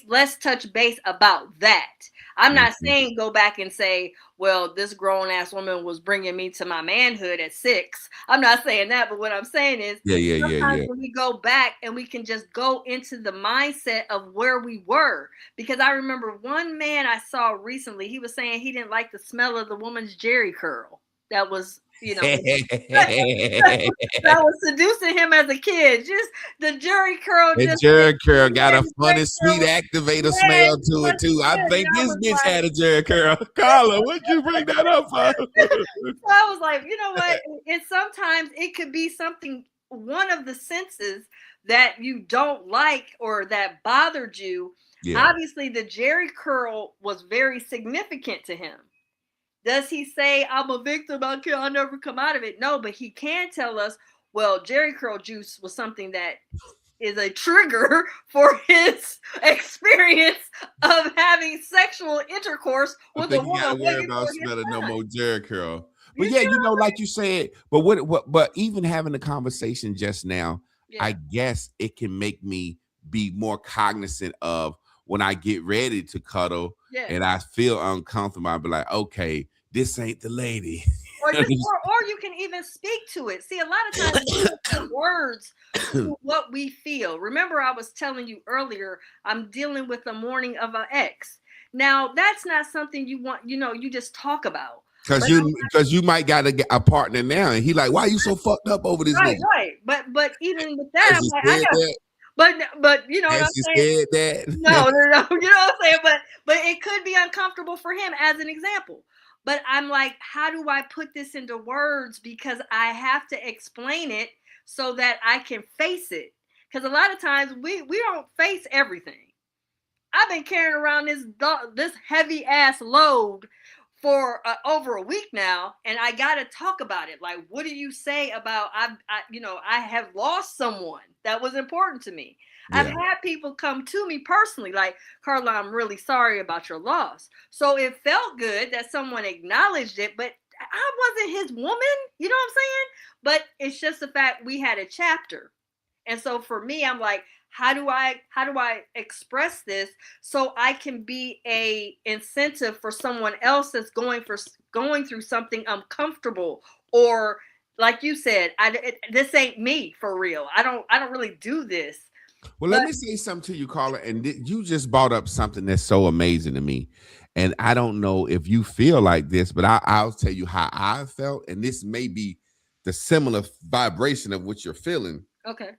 let's touch base about that. I'm not Hmm. saying go back and say, well, this grown ass woman was bringing me to my manhood at 6. I'm not saying that, but what I'm saying is Yeah. Yeah. Yeah. sometimes Yeah. when we go back and we can just go into the mindset of where we were. Because I remember one man I saw recently, he was saying he didn't like the smell of the woman's Jerry curl. That was, that was seducing him as a kid. Just the Jerry curl, And just Jerry curl got yeah, a the Jerry funny curl sweet was, activator yeah, smell it to it was too. I good. And think I this was bitch like, had a Jerry curl. Carla, what'd you bring that up for? so I was like, you know what? And sometimes it could be something, one of the senses that you don't like or that bothered you. Yeah. Obviously, the Jerry curl was very significant to him. Does he say, I'm a victim, I'll never come out of it? No, but he can tell us, well, Jerry curl juice was something that is a trigger for his experience of having sexual intercourse I with a think you got woman to worry waiting about for his smelling no son. more Jerry curl. But You yeah, see what I'm like you said, but but even having the conversation just now, I saying? guess it can make me be more cognizant of when I get ready to cuddle Yeah. and I feel uncomfortable. I'll be like, okay, this ain't the lady. Or you can even speak to it. See, a lot of times we don't put words to what we feel. Remember, I was telling you earlier, I'm dealing with the mourning of an ex. Now, that's not something you want, you just talk about. Cause But you might got a partner now, and he like, why you so fucked up over this right, nigga? right. But even with that, Has I'm he like, I said got, that? but you know what I'm Has he saying? said that? No, no, no. You know what I'm saying? But it could be uncomfortable for him as an example. But I'm like, how do I put this into words? Because I have to explain it so that I can face it. Because a lot of times we don't face everything. I've been carrying around this heavy ass load for over a week now, and I got to talk about it. Like, what do you say about I have lost someone that was important to me. I've Yeah. had people come to me personally, like, Carla, I'm really sorry about your loss. So it felt good that someone acknowledged it, but I wasn't his woman. You know what I'm saying? But it's just the fact we had a chapter. And so for me, I'm like, how do I express this so I can be a incentive for someone else that's going through something uncomfortable, or like you said, this ain't me for real. I don't really do this. Well, let But me say something to you, Carla. And you just brought up something that's so amazing to me. And I don't know if you feel like this, but I'll tell you how I felt. And this may be the similar vibration of what you're feeling. okay,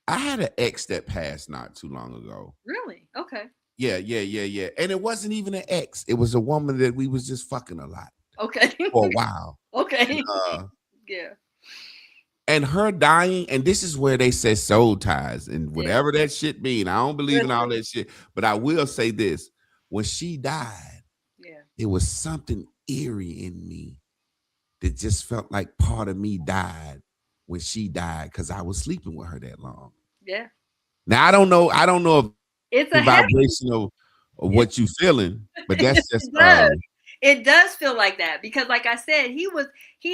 I had an ex that passed not too long ago. really, okay, Yeah, yeah, yeah, yeah. And it wasn't even an ex. It was a woman that we was just fucking a lot okay, for a while. okay, Uh, yeah, and her dying, and this is where they say soul ties and yeah, whatever that shit mean. I don't believe in all listen, that shit, but I will say this: when she died, yeah, it was something eerie in me that just felt like part of me died when she died because I was sleeping with her that long. yeah. Now I don't know if It's the a heavy. vibration of It's what you feeling, but that's just it does. It does feel like that because, like I said, he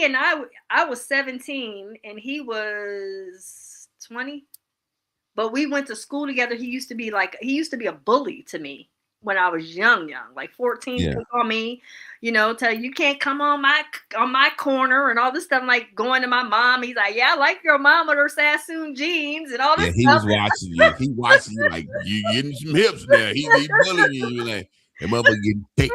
and I was 17 and he was 20, but we went to school together. He used to be a bully to me when I was young, like 14, yeah. pick on me, tell you can't come on my corner and all this stuff. I'm like going to my mom. He's like, yeah, I like your mom with her Sassoon jeans and all Yeah, this he stuff. was watching you. He watching you like you getting some hips now. He bullying you. You like that motherfucker getting thick.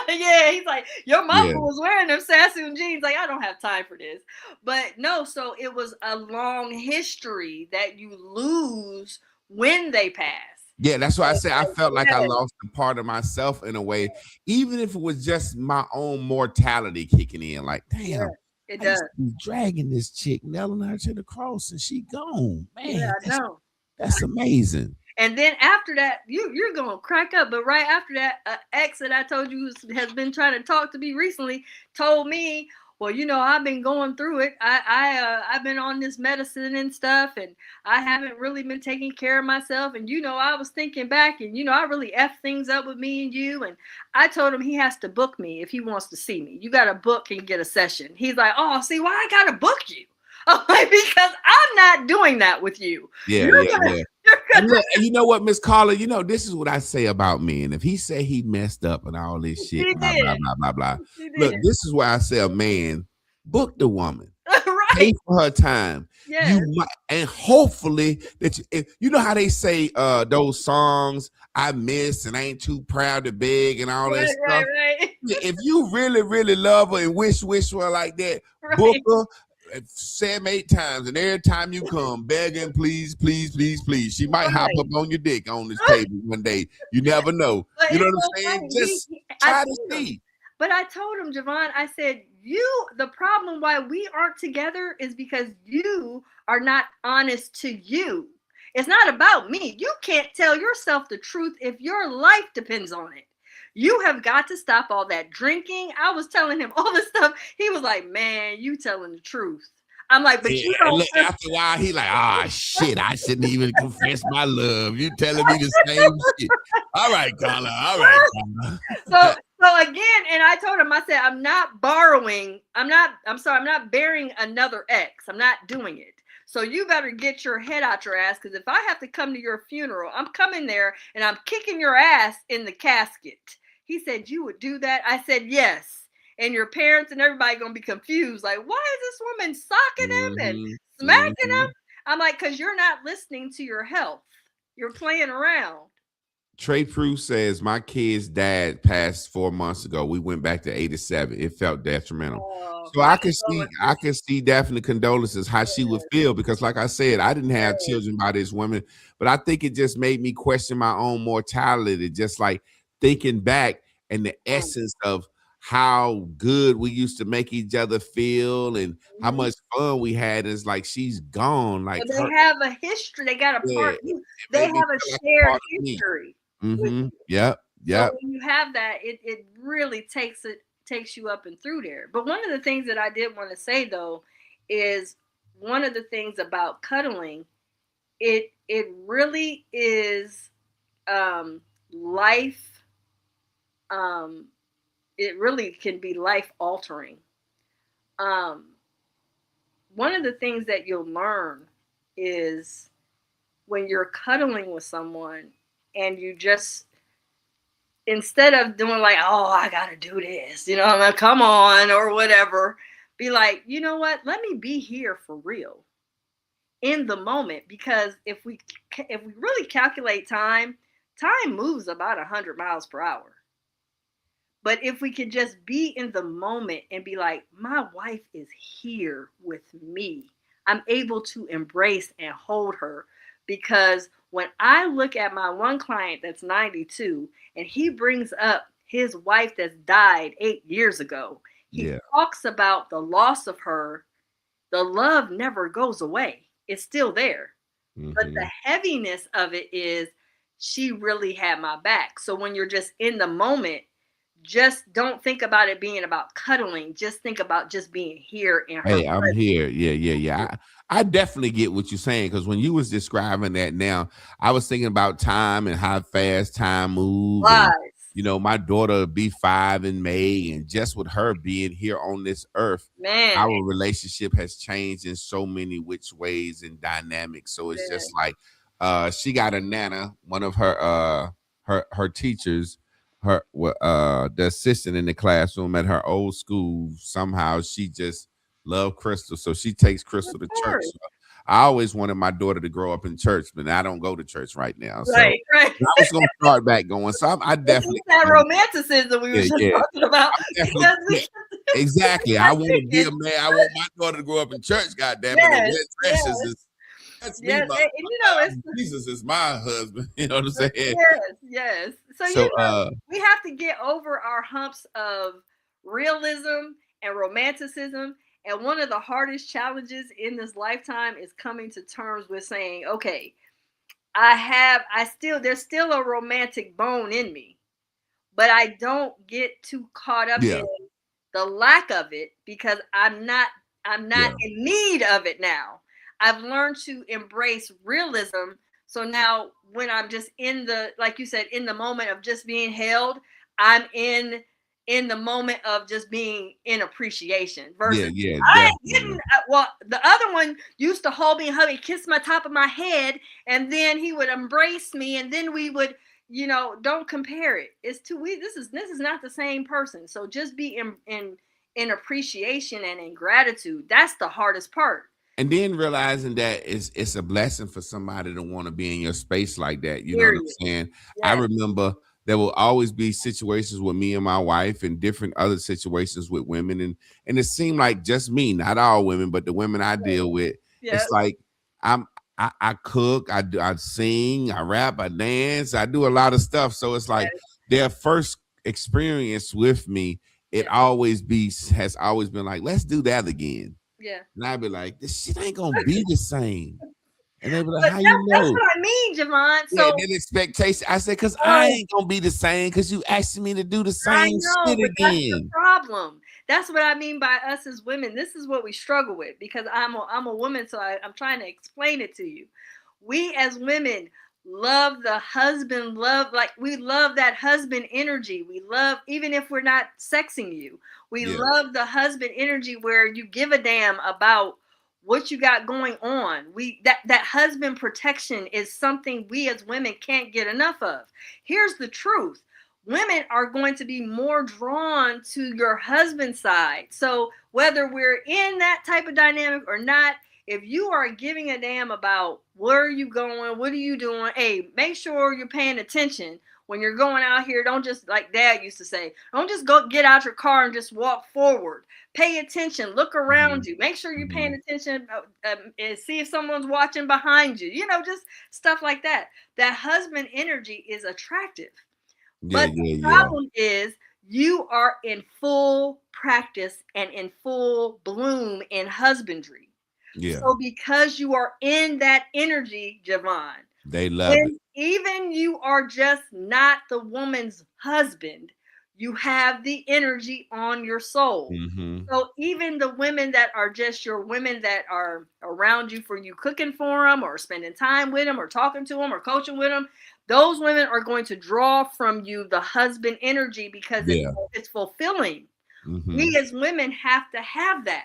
Yeah, he's like, your mama Yeah. was wearing them Sassoon jeans. Like, I don't have time for this. But no, so it was a long history that you lose when they pass. Yeah, that's why I So, say I felt like I yeah, lost a part of myself in a way, even if it was just my own mortality kicking in. Like, yeah, damn, it I used does. to be dragging this chick, nailing her to the cross, and she gone. Yeah, Man, I know. that's amazing. And then after that, you're gonna crack up. But right after that, ex that I told you has been trying to talk to me recently told me, well, I've been going through it. I've been on this medicine and stuff, and I haven't really been taking care of myself. And I was thinking back, and I really effed things up with me and you. And I told him he has to book me if he wants to see me. You got to book and get a session. He's like, oh, see, why I gotta book you? I'm like, because I'm not doing that with you. Yeah, You're yeah, gonna, yeah. you're And gonna. look, and you know what, Miss Carla, this is what I say about men. If he say he messed up and all this shit, He blah, blah, did. blah, blah, blah. He Look, did. this is why I say a man, book the woman. Right. Pay for her time. Yes. You might, and hopefully that you know how they say those songs I miss and I ain't too proud to beg and all that stuff. Right. If you really, really love her and wish her like that, book her 7, 8 times, and every time you come begging, please, please, please, please, she might hop up on your dick on this table one day. You never know. But You know what it's I'm so saying? funny. Just try to see. But I told him, Javon, I said, the problem why we aren't together is because you are not honest to you. It's not about me. You can't tell yourself the truth if your life depends on it. You have got to stop all that drinking. I was telling him all this stuff. He was like, man, you telling the truth. I'm like, but you don't. Look, after a while, he like, shit, I shouldn't even confess my love. You telling me the same shit. All right, Carla. All right, Carla. So again, and I told him, I said, I'm not bearing another ex. I'm not doing it. So you better get your head out your ass, because if I have to come to your funeral, I'm coming there and I'm kicking your ass in the casket. He said, you would do that? I said, yes. And your parents and everybody gonna be confused. Like, why is this woman socking him and smacking him? I'm like, because you're not listening to your health. You're playing around. Trey Prue says, my kid's dad passed 4 months ago. We went back to 87. It felt detrimental. So I could see definitely condolences, how she would feel, because like I said, I didn't have children by this woman, but I think it just made me question my own mortality, just like thinking back and the essence of how good we used to make each other feel and how much fun we had. Is like she's gone. Like they have a history. They got a part. They have a shared history. Yep. So when you have that, it really takes you up and through there. But one of the things that I did want to say though is one of the things about cuddling, it really is life. It really can be life altering. One of the things that you'll learn is when you're cuddling with someone and you just, instead of doing like, oh, I gotta do this, I'm like, come on, or whatever, be like, you know what? Let me be here for real, in the moment. Because if we really calculate time moves about 100 miles per hour. But if we could just be in the moment and be like, my wife is here with me, I'm able to embrace and hold her. Because when I look at my one client that's 92 and he brings up his wife that's died 8 years ago, he talks about the loss of her. The love never goes away. It's still there. But the heaviness of it is she really had my back. So when you're just in the moment, just don't think about it being about cuddling. Just think about just being here in her. Hey, I'm here. Yeah. I definitely get what you're saying, because when you was describing that now, I was thinking about time and how fast time moves. And, my daughter will be 5 in May, and just with her being here on this earth, our relationship has changed in so many which ways and dynamics. So it's just like she got a nana, one of her teachers. The assistant in the classroom at her old school, somehow she just loved Crystal, so she takes Crystal to church. So I always wanted my daughter to grow up in church, but I don't go to church right now. So right. I was gonna start back going. So I definitely that romanticism we were just talking about. Exactly. I want to be a man. I want my daughter to grow up in church. Goddamn it! That's me. Jesus is my husband. You know what I'm saying? Yes. So we have to get over our humps of realism and romanticism. And one of the hardest challenges in this lifetime is coming to terms with saying, okay, there's still a romantic bone in me, but I don't get too caught up Yeah, in the lack of it because I'm not yeah, in need of it now. I've learned to embrace realism. So now when I'm just in the, like you said, in the moment of just being held, I'm in the moment of just being in appreciation yeah, versus yeah, I ain't getting definitely. well, the other one used to hold me and hug me, kiss my top of my head, and then he would embrace me, and then we would, don't compare it. It's too we this is not the same person. So just be in appreciation and in gratitude. That's the hardest part. And then realizing that it's a blessing for somebody to want to be in your space like that. You know what I'm Period. saying? I Yes. remember there will always be situations with me and my wife and different other situations with women. And it seemed like just me, not all women, but the women I deal with, Yes. it's like I'm I cook, I sing, I rap, I dance, I do a lot of stuff. So it's like Yes. their first experience with me, it Yeah. has always been like, let's do that again. Yeah. And I'd be like, this shit ain't gonna be the same. And they be like, But how you that's know? what I mean, Javon. Yeah, So then expectation. I said, cause I oh, ain't gonna be the same because you asking me to do the I same know, shit but that's the again. problem. That's what I mean by us as women. This is what we struggle with because I'm a woman, so I'm trying to explain it to you. We as women love the husband, like we love that husband energy. We love, even if we're not sexing you, we Yeah, love the husband energy where you give a damn about what you got going on. That husband protection is something we as women can't get enough of. Here's the truth: women are going to be more drawn to your husband's side. So whether we're in that type of dynamic or not, if you are giving a damn about where are you going, what are you doing, hey, make sure you're paying attention when you're going out here. Don't just, like Dad used to say, don't just go get out your car and just walk forward. Pay attention, look around hmm you, make sure you're hmm paying attention, and see if someone's watching behind you, just stuff like that. That husband energy is attractive, yeah, but the yeah, yeah, problem is you are in full practice and in full bloom in husbandry. yeah. So because you are in that energy, Javon, They love it. when even you are just not the woman's husband, you have the energy on your soul. hmm So even the women that are just your women that are around you for you cooking for them or spending time with them or talking to them or coaching with them, those women are going to draw from you the husband energy because it's Yeah. it's fulfilling. hmm We as women have to have that.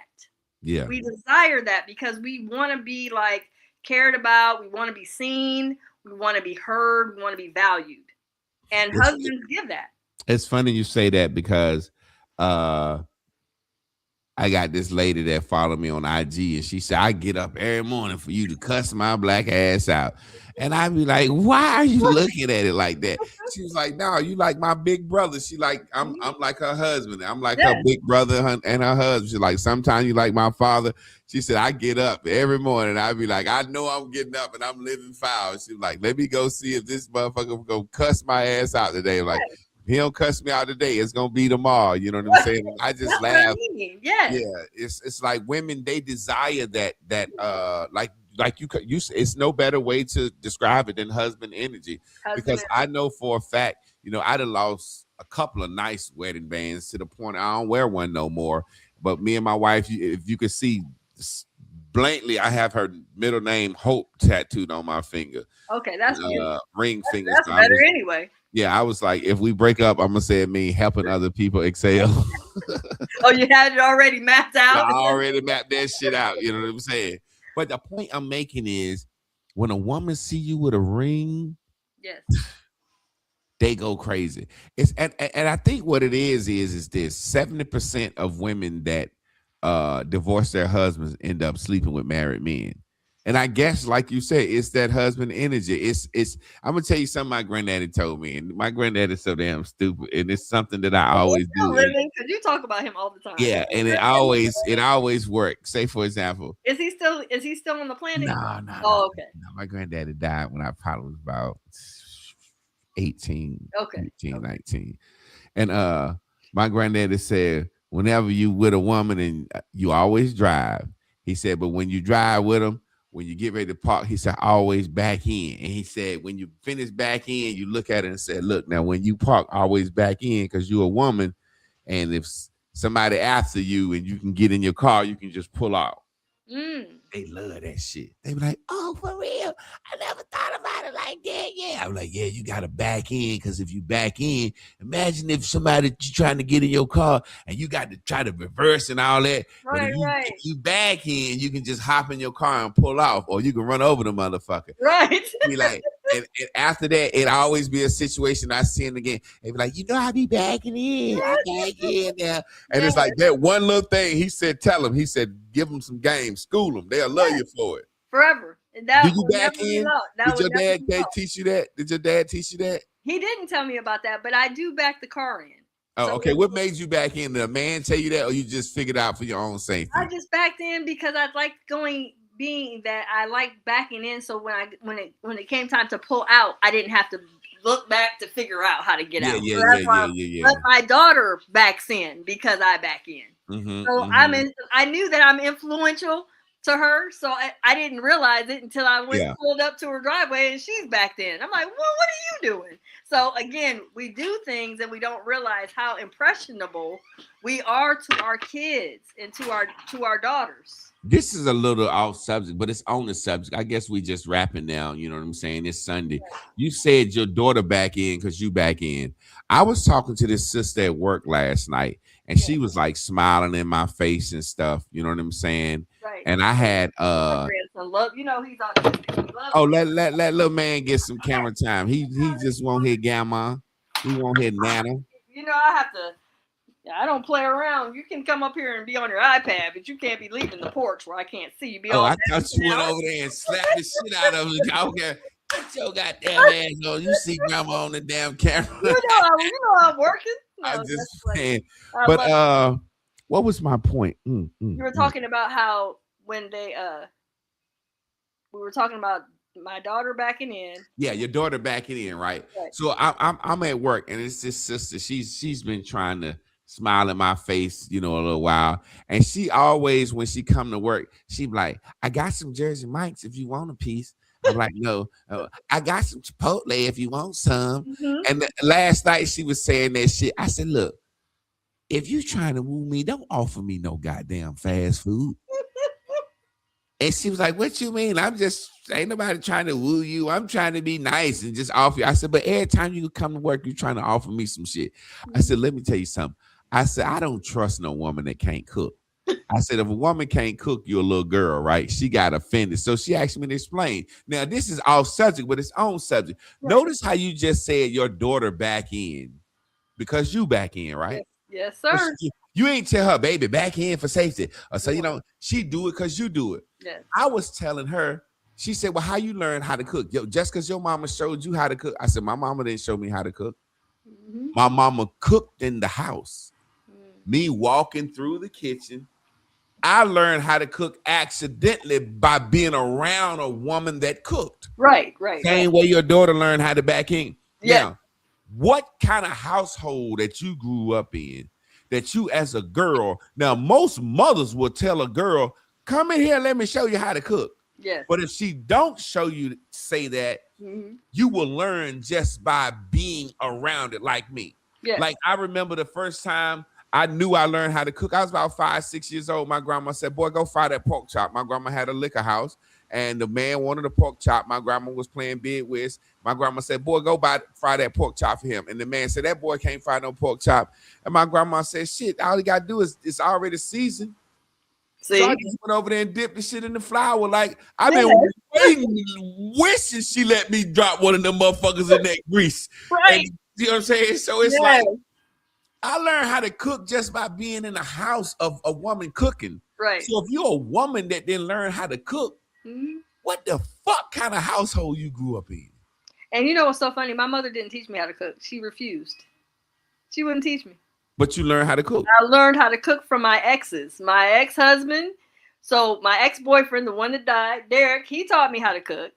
Yeah. We desire that because we want to be like cared about, we want to be seen, we want to be heard, we want to be valued. And It's husbands give that. it's funny you say that because uh I got this lady that followed me on IG and she said, I get up every morning for you to cuss my black ass out. And I be like, why are you looking at it like that? She was like, no, you like my big brother. She like, I'm like her husband. I'm like her Yes, big brother and her husband. She's like, sometimes you like my father. She said, I get up every morning. I be like, I know I'm getting up and I'm living foul. She was like, let me go see if this motherfucker gonna cuss my ass out today. Like, yes. if he don't cuss me out today, it's gonna be tomorrow. You know what I'm saying? And I just That's what I laugh. mean. Yes. Yeah, it's like women, they desire like you it's no better way to describe it than husband energy, Husband because and I know for a fact, I done lost a couple of nice wedding bands to the point I don't wear one no more. But me and my wife, if you could see blankly, I have her middle name Hope tattooed on my finger, okay, that's beautiful. ring That's, finger. that's So better anyway. I was like, if we break up, I'm gonna say it mean helping other people excel. Oh, you had it already mapped I out? already mapped that shit out. You know what I'm saying? But the point I'm making is, when a woman see you with a ring, Yes. they go crazy. It's and I think what it is this: 70% of women that divorce their husbands end up sleeping with married men. And I guess, like you said, it's that husband energy. It's. I'm gonna tell you something my granddaddy told me, and my granddad is so damn stupid, and it's something that I Oh, he's always still do. And living because you talk about him all the time. yeah, and it always works. Say for example, Is he still on the planet? no, no, no, Oh, okay. no. My granddaddy died when I probably was about 18, Okay. 18, Okay. 19. And my granddaddy said, whenever you with a woman and you always drive, he said, but when you drive with them, when you get ready to park, he said, always back in. And he said, when you finish back in, you look at it and said, look, now when you park, always back in because you're a woman. And if somebody after you and you can get in your car, you can just pull out. They love that shit. They be like, oh, for real? I never thought about it like that. Yeah. I'm like, yeah, you got to back in because if you back in, imagine if somebody trying to get in your car and you got to try to reverse and all that. Right, but if you back in, you can just hop in your car and pull off or you can run over the motherfucker. Right. Be like, and after that, it always be a situation I see it again. They be like, you know, I be backing in. I back in now. And it's like that one little thing. He said, tell him. He said, give them some games. School them. They'll love you for it. Forever. And that Did you back in? Did your dad teach you that? Did your dad teach you that? He didn't tell me about that, but I do back the car in. Oh, so okay. What made you back in? Did a man tell you that or you just figured out for your own safety? I just backed in because I liked being that I like backing in, so when it came time to pull out, I didn't have to look back to figure out how to get out. Yeah, so that's why let my daughter backs in because I back in. I knew that I'm influential to her, so I didn't realize it until I pulled up to her driveway and she's backed in. I'm like, well, what are you doing? So again, we do things and we don't realize how impressionable we are to our kids and to our daughters. This is a little off subject, but it's on the subject. I guess we just wrapping now. You know what I'm saying? It's Sunday. Yeah. You said your daughter back in because you back in. I was talking to this sister at work last night, and she was like smiling in my face and stuff. You know what I'm saying? Right. And I had love. You know he's on. Let little man get some camera time. He just won't hit grandma. He won't hit Nana. You know I have to. I don't play around. You can come up here and be on your iPad, but you can't be leaving the porch where I can't see you. I thought you went over there and slapped the shit out of me. Okay, get your goddamn ass on. You see grandma on the damn camera. You know I'm working. No, I'm just saying. But what was my point? You were talking about how when we were talking about my daughter backing in. Yeah, your daughter backing in, right? So I'm at work and it's this sister. She's been trying to smile in my face, you know, a little while. And she always, when she come to work, she be like, I got some Jersey Mike's if you want a piece. I'm like, no, I got some Chipotle if you want some. And last night she was saying that shit. I said, look, if you trying to woo me, don't offer me no goddamn fast food. And she was like, what you mean? Ain't nobody trying to woo you. I'm trying to be nice and just offer you. I said, but every time you come to work, you're trying to offer me some shit. I said, let me tell you something. I said, I don't trust no woman that can't cook. I said, if a woman can't cook, you're a little girl, right? She got offended. So she asked me to explain. Now, this is off subject, but it's on subject. Right. Notice how you just said your daughter back in because you back in, right? Yes, sir. You ain't tell her, baby, back in for safety. So, you know, she do it because you do it. Yes. I was telling her, she said, well, how you learn how to cook? Yo, just because your mama showed you how to cook. I said, my mama didn't show me how to cook. My mama cooked in the house. Me walking through the kitchen. I learned how to cook accidentally by being around a woman that cooked. Right. Same way your daughter learned how to back in. Yeah. Now, what kind of household that you grew up in that you as a girl, now most mothers will tell a girl, come in here, let me show you how to cook. Yes. But if she don't show you say that, you will learn just by being around it like me. Yes. Like I remember the first time I knew I learned how to cook. I was about 5-6 years old. My grandma said, boy, go fry that pork chop. My grandma had a liquor house and the man wanted a pork chop. My grandma was playing bid whist. My grandma said, boy, go fry that pork chop for him. And the man said, that boy can't fry no pork chop. And my grandma said, shit, all he got to do is it's already seasoned. See? So I just went over there and dipped the shit in the flour. Like, I've been waiting, wishing she let me drop one of them motherfuckers in that grease. Right. And, you know what I'm saying? So it's like, I learned how to cook just by being in the house of a woman cooking. Right. So if you're a woman that didn't learn how to cook, what the fuck kind of household you grew up in? And you know what's so funny? My mother didn't teach me how to cook. She refused. She wouldn't teach me. But you learned how to cook. I learned how to cook from my exes. My ex-husband. So my ex-boyfriend, the one that died, Derek, he taught me how to cook.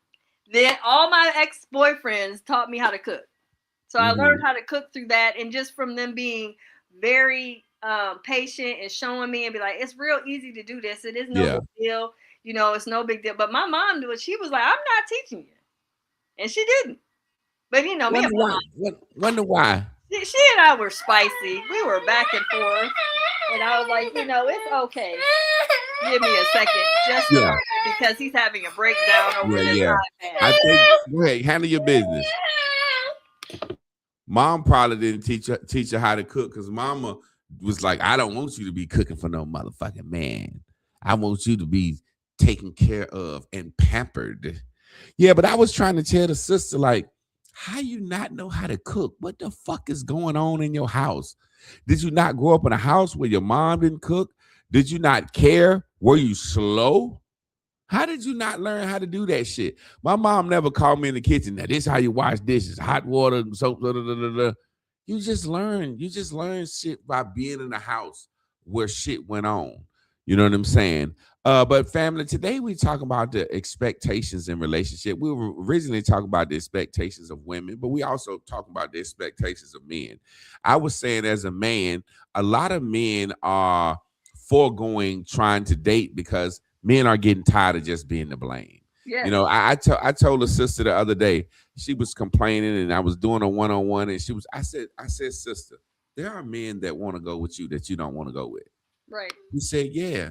Then all my ex-boyfriends taught me how to cook. So I learned how to cook through that, and just from them being very patient and showing me and be like, it's real easy to do this. It is no Yeah. big deal. You know, it's no big deal. But my mom knew it. She was like, I'm not teaching you. And she didn't. But you know, me and Wonder my why. mom, Wonder why. she and I were spicy. We were back and forth. And I was like, you know, it's okay. Give me a second. Just Yeah. because he's having a breakdown over Yeah. his Yeah. iPad. I think. Go ahead. Handle your business. Mom probably didn't teach her how to cook because Mama was like, I don't want you to be cooking for no motherfucking man. I want you to be taken care of and pampered. Yeah, but I was trying to tell the sister, like, how you not know how to cook? What the fuck is going on in your house? Did you not grow up in a house where your mom didn't cook? Did you not care? Were you slow? How did you not learn how to do that shit? My mom never called me in the kitchen. Now, this is how you wash dishes, hot water, soap, da, da, da, da, da. You just learn. You just learn shit by being in a house where shit went on. You know what I'm saying? But family, today we talk about the expectations in relationship. We were originally talking about the expectations of women, but we also talk about the expectations of men. I was saying as a man, a lot of men are foregoing trying to date because men are getting tired of just being the blame. Yes. You know, I told a sister the other day, she was complaining and I was doing a one-on-one and I said, sister, there are men that want to go with you that you don't want to go with. Right. He said, yeah.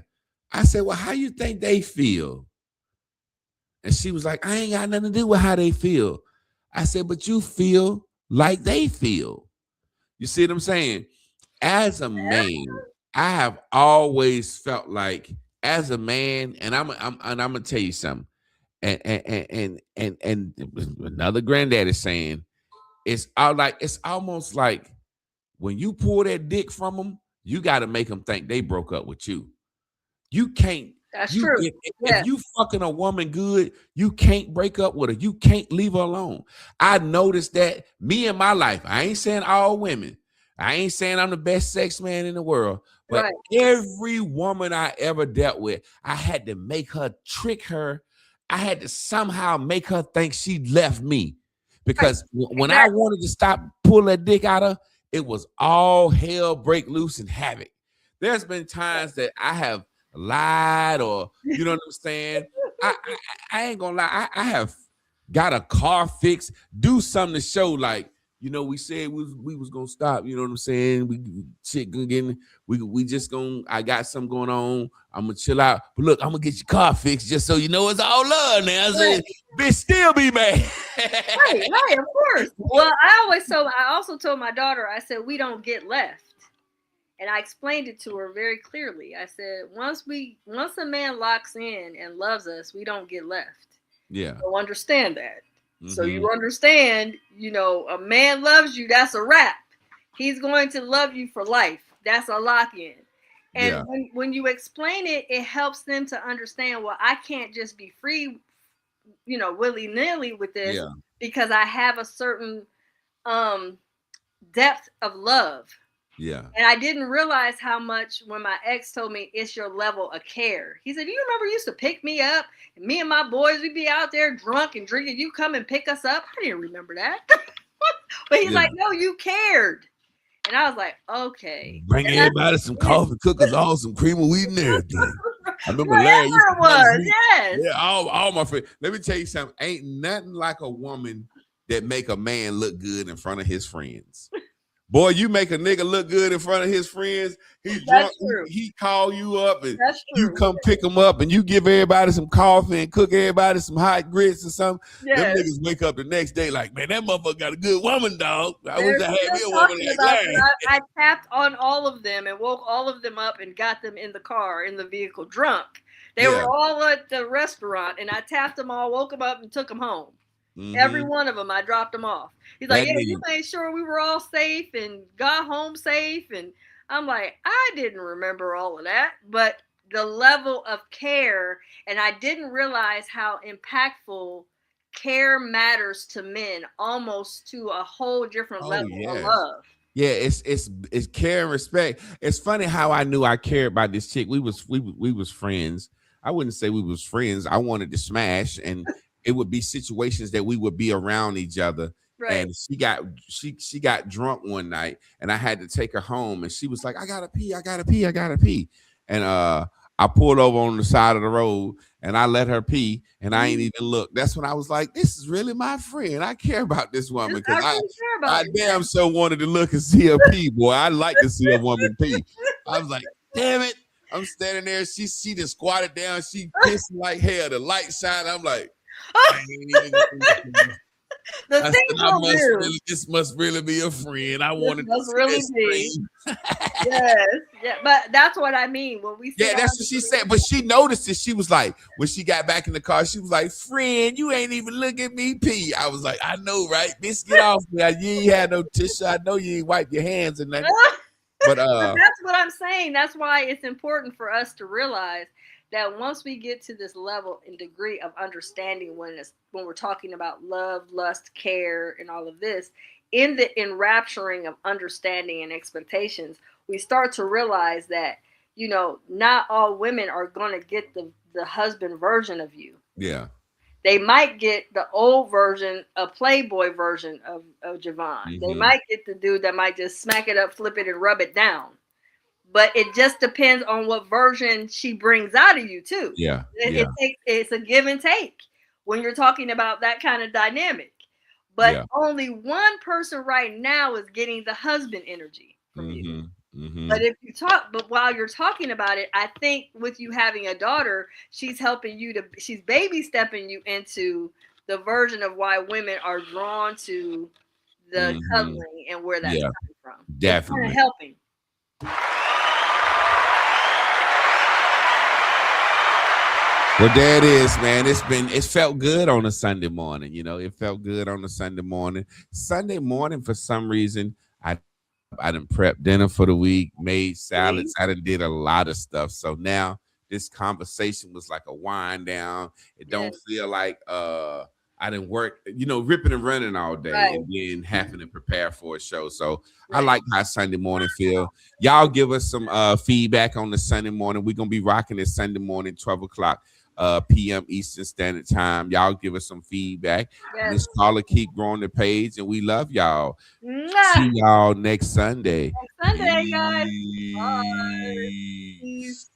I said, well, how you think they feel? And she was like, I ain't got nothing to do with how they feel. I said, but you feel like they feel. You see what I'm saying? As a man, I have always felt like as a man, and I'm gonna tell you something. And another granddad is saying it's almost like when you pull that dick from them, you got to make them think they broke up with you. You can't. That's true. If you fucking a woman good, you can't break up with her. You can't leave her alone. I noticed that me in my life. I ain't saying all women. I ain't saying I'm the best sex man in the world, but every woman I ever dealt with, I had to make her trick her. I had to somehow make her think she left me because when I wanted to stop pulling that dick out of her, it was all hell break loose and havoc. There's been times that I have lied or you know what I'm saying. I ain't gonna lie. I have got a car fixed, do something to show like. You know, we said we was gonna stop. You know what I'm saying? We just gonna. I got something going on. I'm gonna chill out. But look, I'm gonna get your car fixed just so you know it's all love now. I said, bitch, still be mad. right, of course. Well, I also told my daughter. I said we don't get left, and I explained it to her very clearly. I said once a man locks in and loves us, we don't get left. Yeah, so understand that. So you understand, you know, a man loves you, that's a wrap. He's going to love you for life. That's a lock-in. And when you explain it, it helps them to understand, well, I can't just be free, you know, willy-nilly with this because I have a certain depth of love. Yeah. And I didn't realize how much when my ex told me it's your level of care. He said, you remember you used to pick me up and me and my boys, we'd be out there drunk and drinking. You come and pick us up. I didn't remember that. But he's like, no, you cared. And I was like, okay. Bring everybody some coffee, cook us all some cream of wheat and everything. I remember Larry. It was, yes. Yeah, all my friends. Let me tell you something. Ain't nothing like a woman that make a man look good in front of his friends. Boy, you make a nigga look good in front of his friends. He's drunk. He call you up and you come pick him up and you give everybody some coffee and cook everybody some hot grits or something. Them niggas wake up the next day like, man, that motherfucker got a good woman, dog. I wish I had me a woman like that. I tapped on all of them and woke all of them up and got them in the car, in the vehicle, drunk. They were all at the restaurant and I tapped them all, woke them up and took them home. Every one of them, I dropped them off. He's like, you made sure we were all safe and got home safe. And I'm like, I didn't remember all of that. But the level of care, and I didn't realize how impactful care matters to men, almost to a whole different level of love. Yeah, it's care and respect. It's funny how I knew I cared about this chick. We was friends. I wouldn't say we was friends. I wanted to smash and it would be situations that we would be around each other Right. And she got drunk one night, and I had to take her home, and she was like, I gotta pee, I gotta pee, I gotta pee. And I pulled over on the side of the road, and I let her pee, and I ain't Mhm. even look. That's when I was like, this is really my friend. I care about this woman, I because really care I about you. damn so wanted to look and see her pee, boy. I like to see a woman pee. I was like, damn it. I'm standing there. She just squatted down. She pissing like hell. The light shine. I'm like, I ain't even gonna. The I said, things we'll do. this must really be a friend. I This wanted to must see really this be. screen. Yes. Yeah. But that's what I mean. When we say Yeah, that's what she said. But she noticed it. She was like, when she got back in the car, she was like, friend, you ain't even look at me pee. I was like, I know, right? Bitch, get off me. You ain't had no tissue. I know you ain't wiped your hands and nothing. But But that's what I'm saying. That's why it's important for us to realize that once we get to this level and degree of understanding when we're talking about love, lust, care, and all of this, in the enrapturing of understanding and expectations, we start to realize that, not all women are going to get the husband version of you. yeah. They might get the old version, a Playboy version of Javon. They Mm-hmm. might get the dude that might just smack it up, flip it, and rub it down. But it just depends on what version she brings out of you too. Yeah. It Yeah. takes it's a give and take when you're talking about that kind of dynamic. But Yeah. only one person right now is getting the husband energy from you. Mm-hmm. Mm-hmm. But while you're talking about it, I think with you having a daughter, she's baby stepping you into the version of why women are drawn to the Mm-hmm. cuddling and where that's Yeah. coming from. It's kind of Definitely. helping. Well, there it is, man. It felt good on a Sunday morning. It felt good on a Sunday morning. Sunday morning, for some reason, I done prepped dinner for the week, made See? salads. I done did a lot of stuff. So now this conversation was like a wind down. It Yeah. don't feel like I didn't work, ripping and running all day Right. and then having to prepare for a show. So I Right. like how Sunday morning feel. Y'all give us some feedback on the Sunday morning. We're gonna be rocking this Sunday morning, 12 o'clock p.m. Eastern Standard Time. Y'all give us some feedback. Yes. Miss Carla, keep growing the page, and we love y'all. Mwah. See y'all next Sunday. Sunday, guys. Bye. Peace. Peace.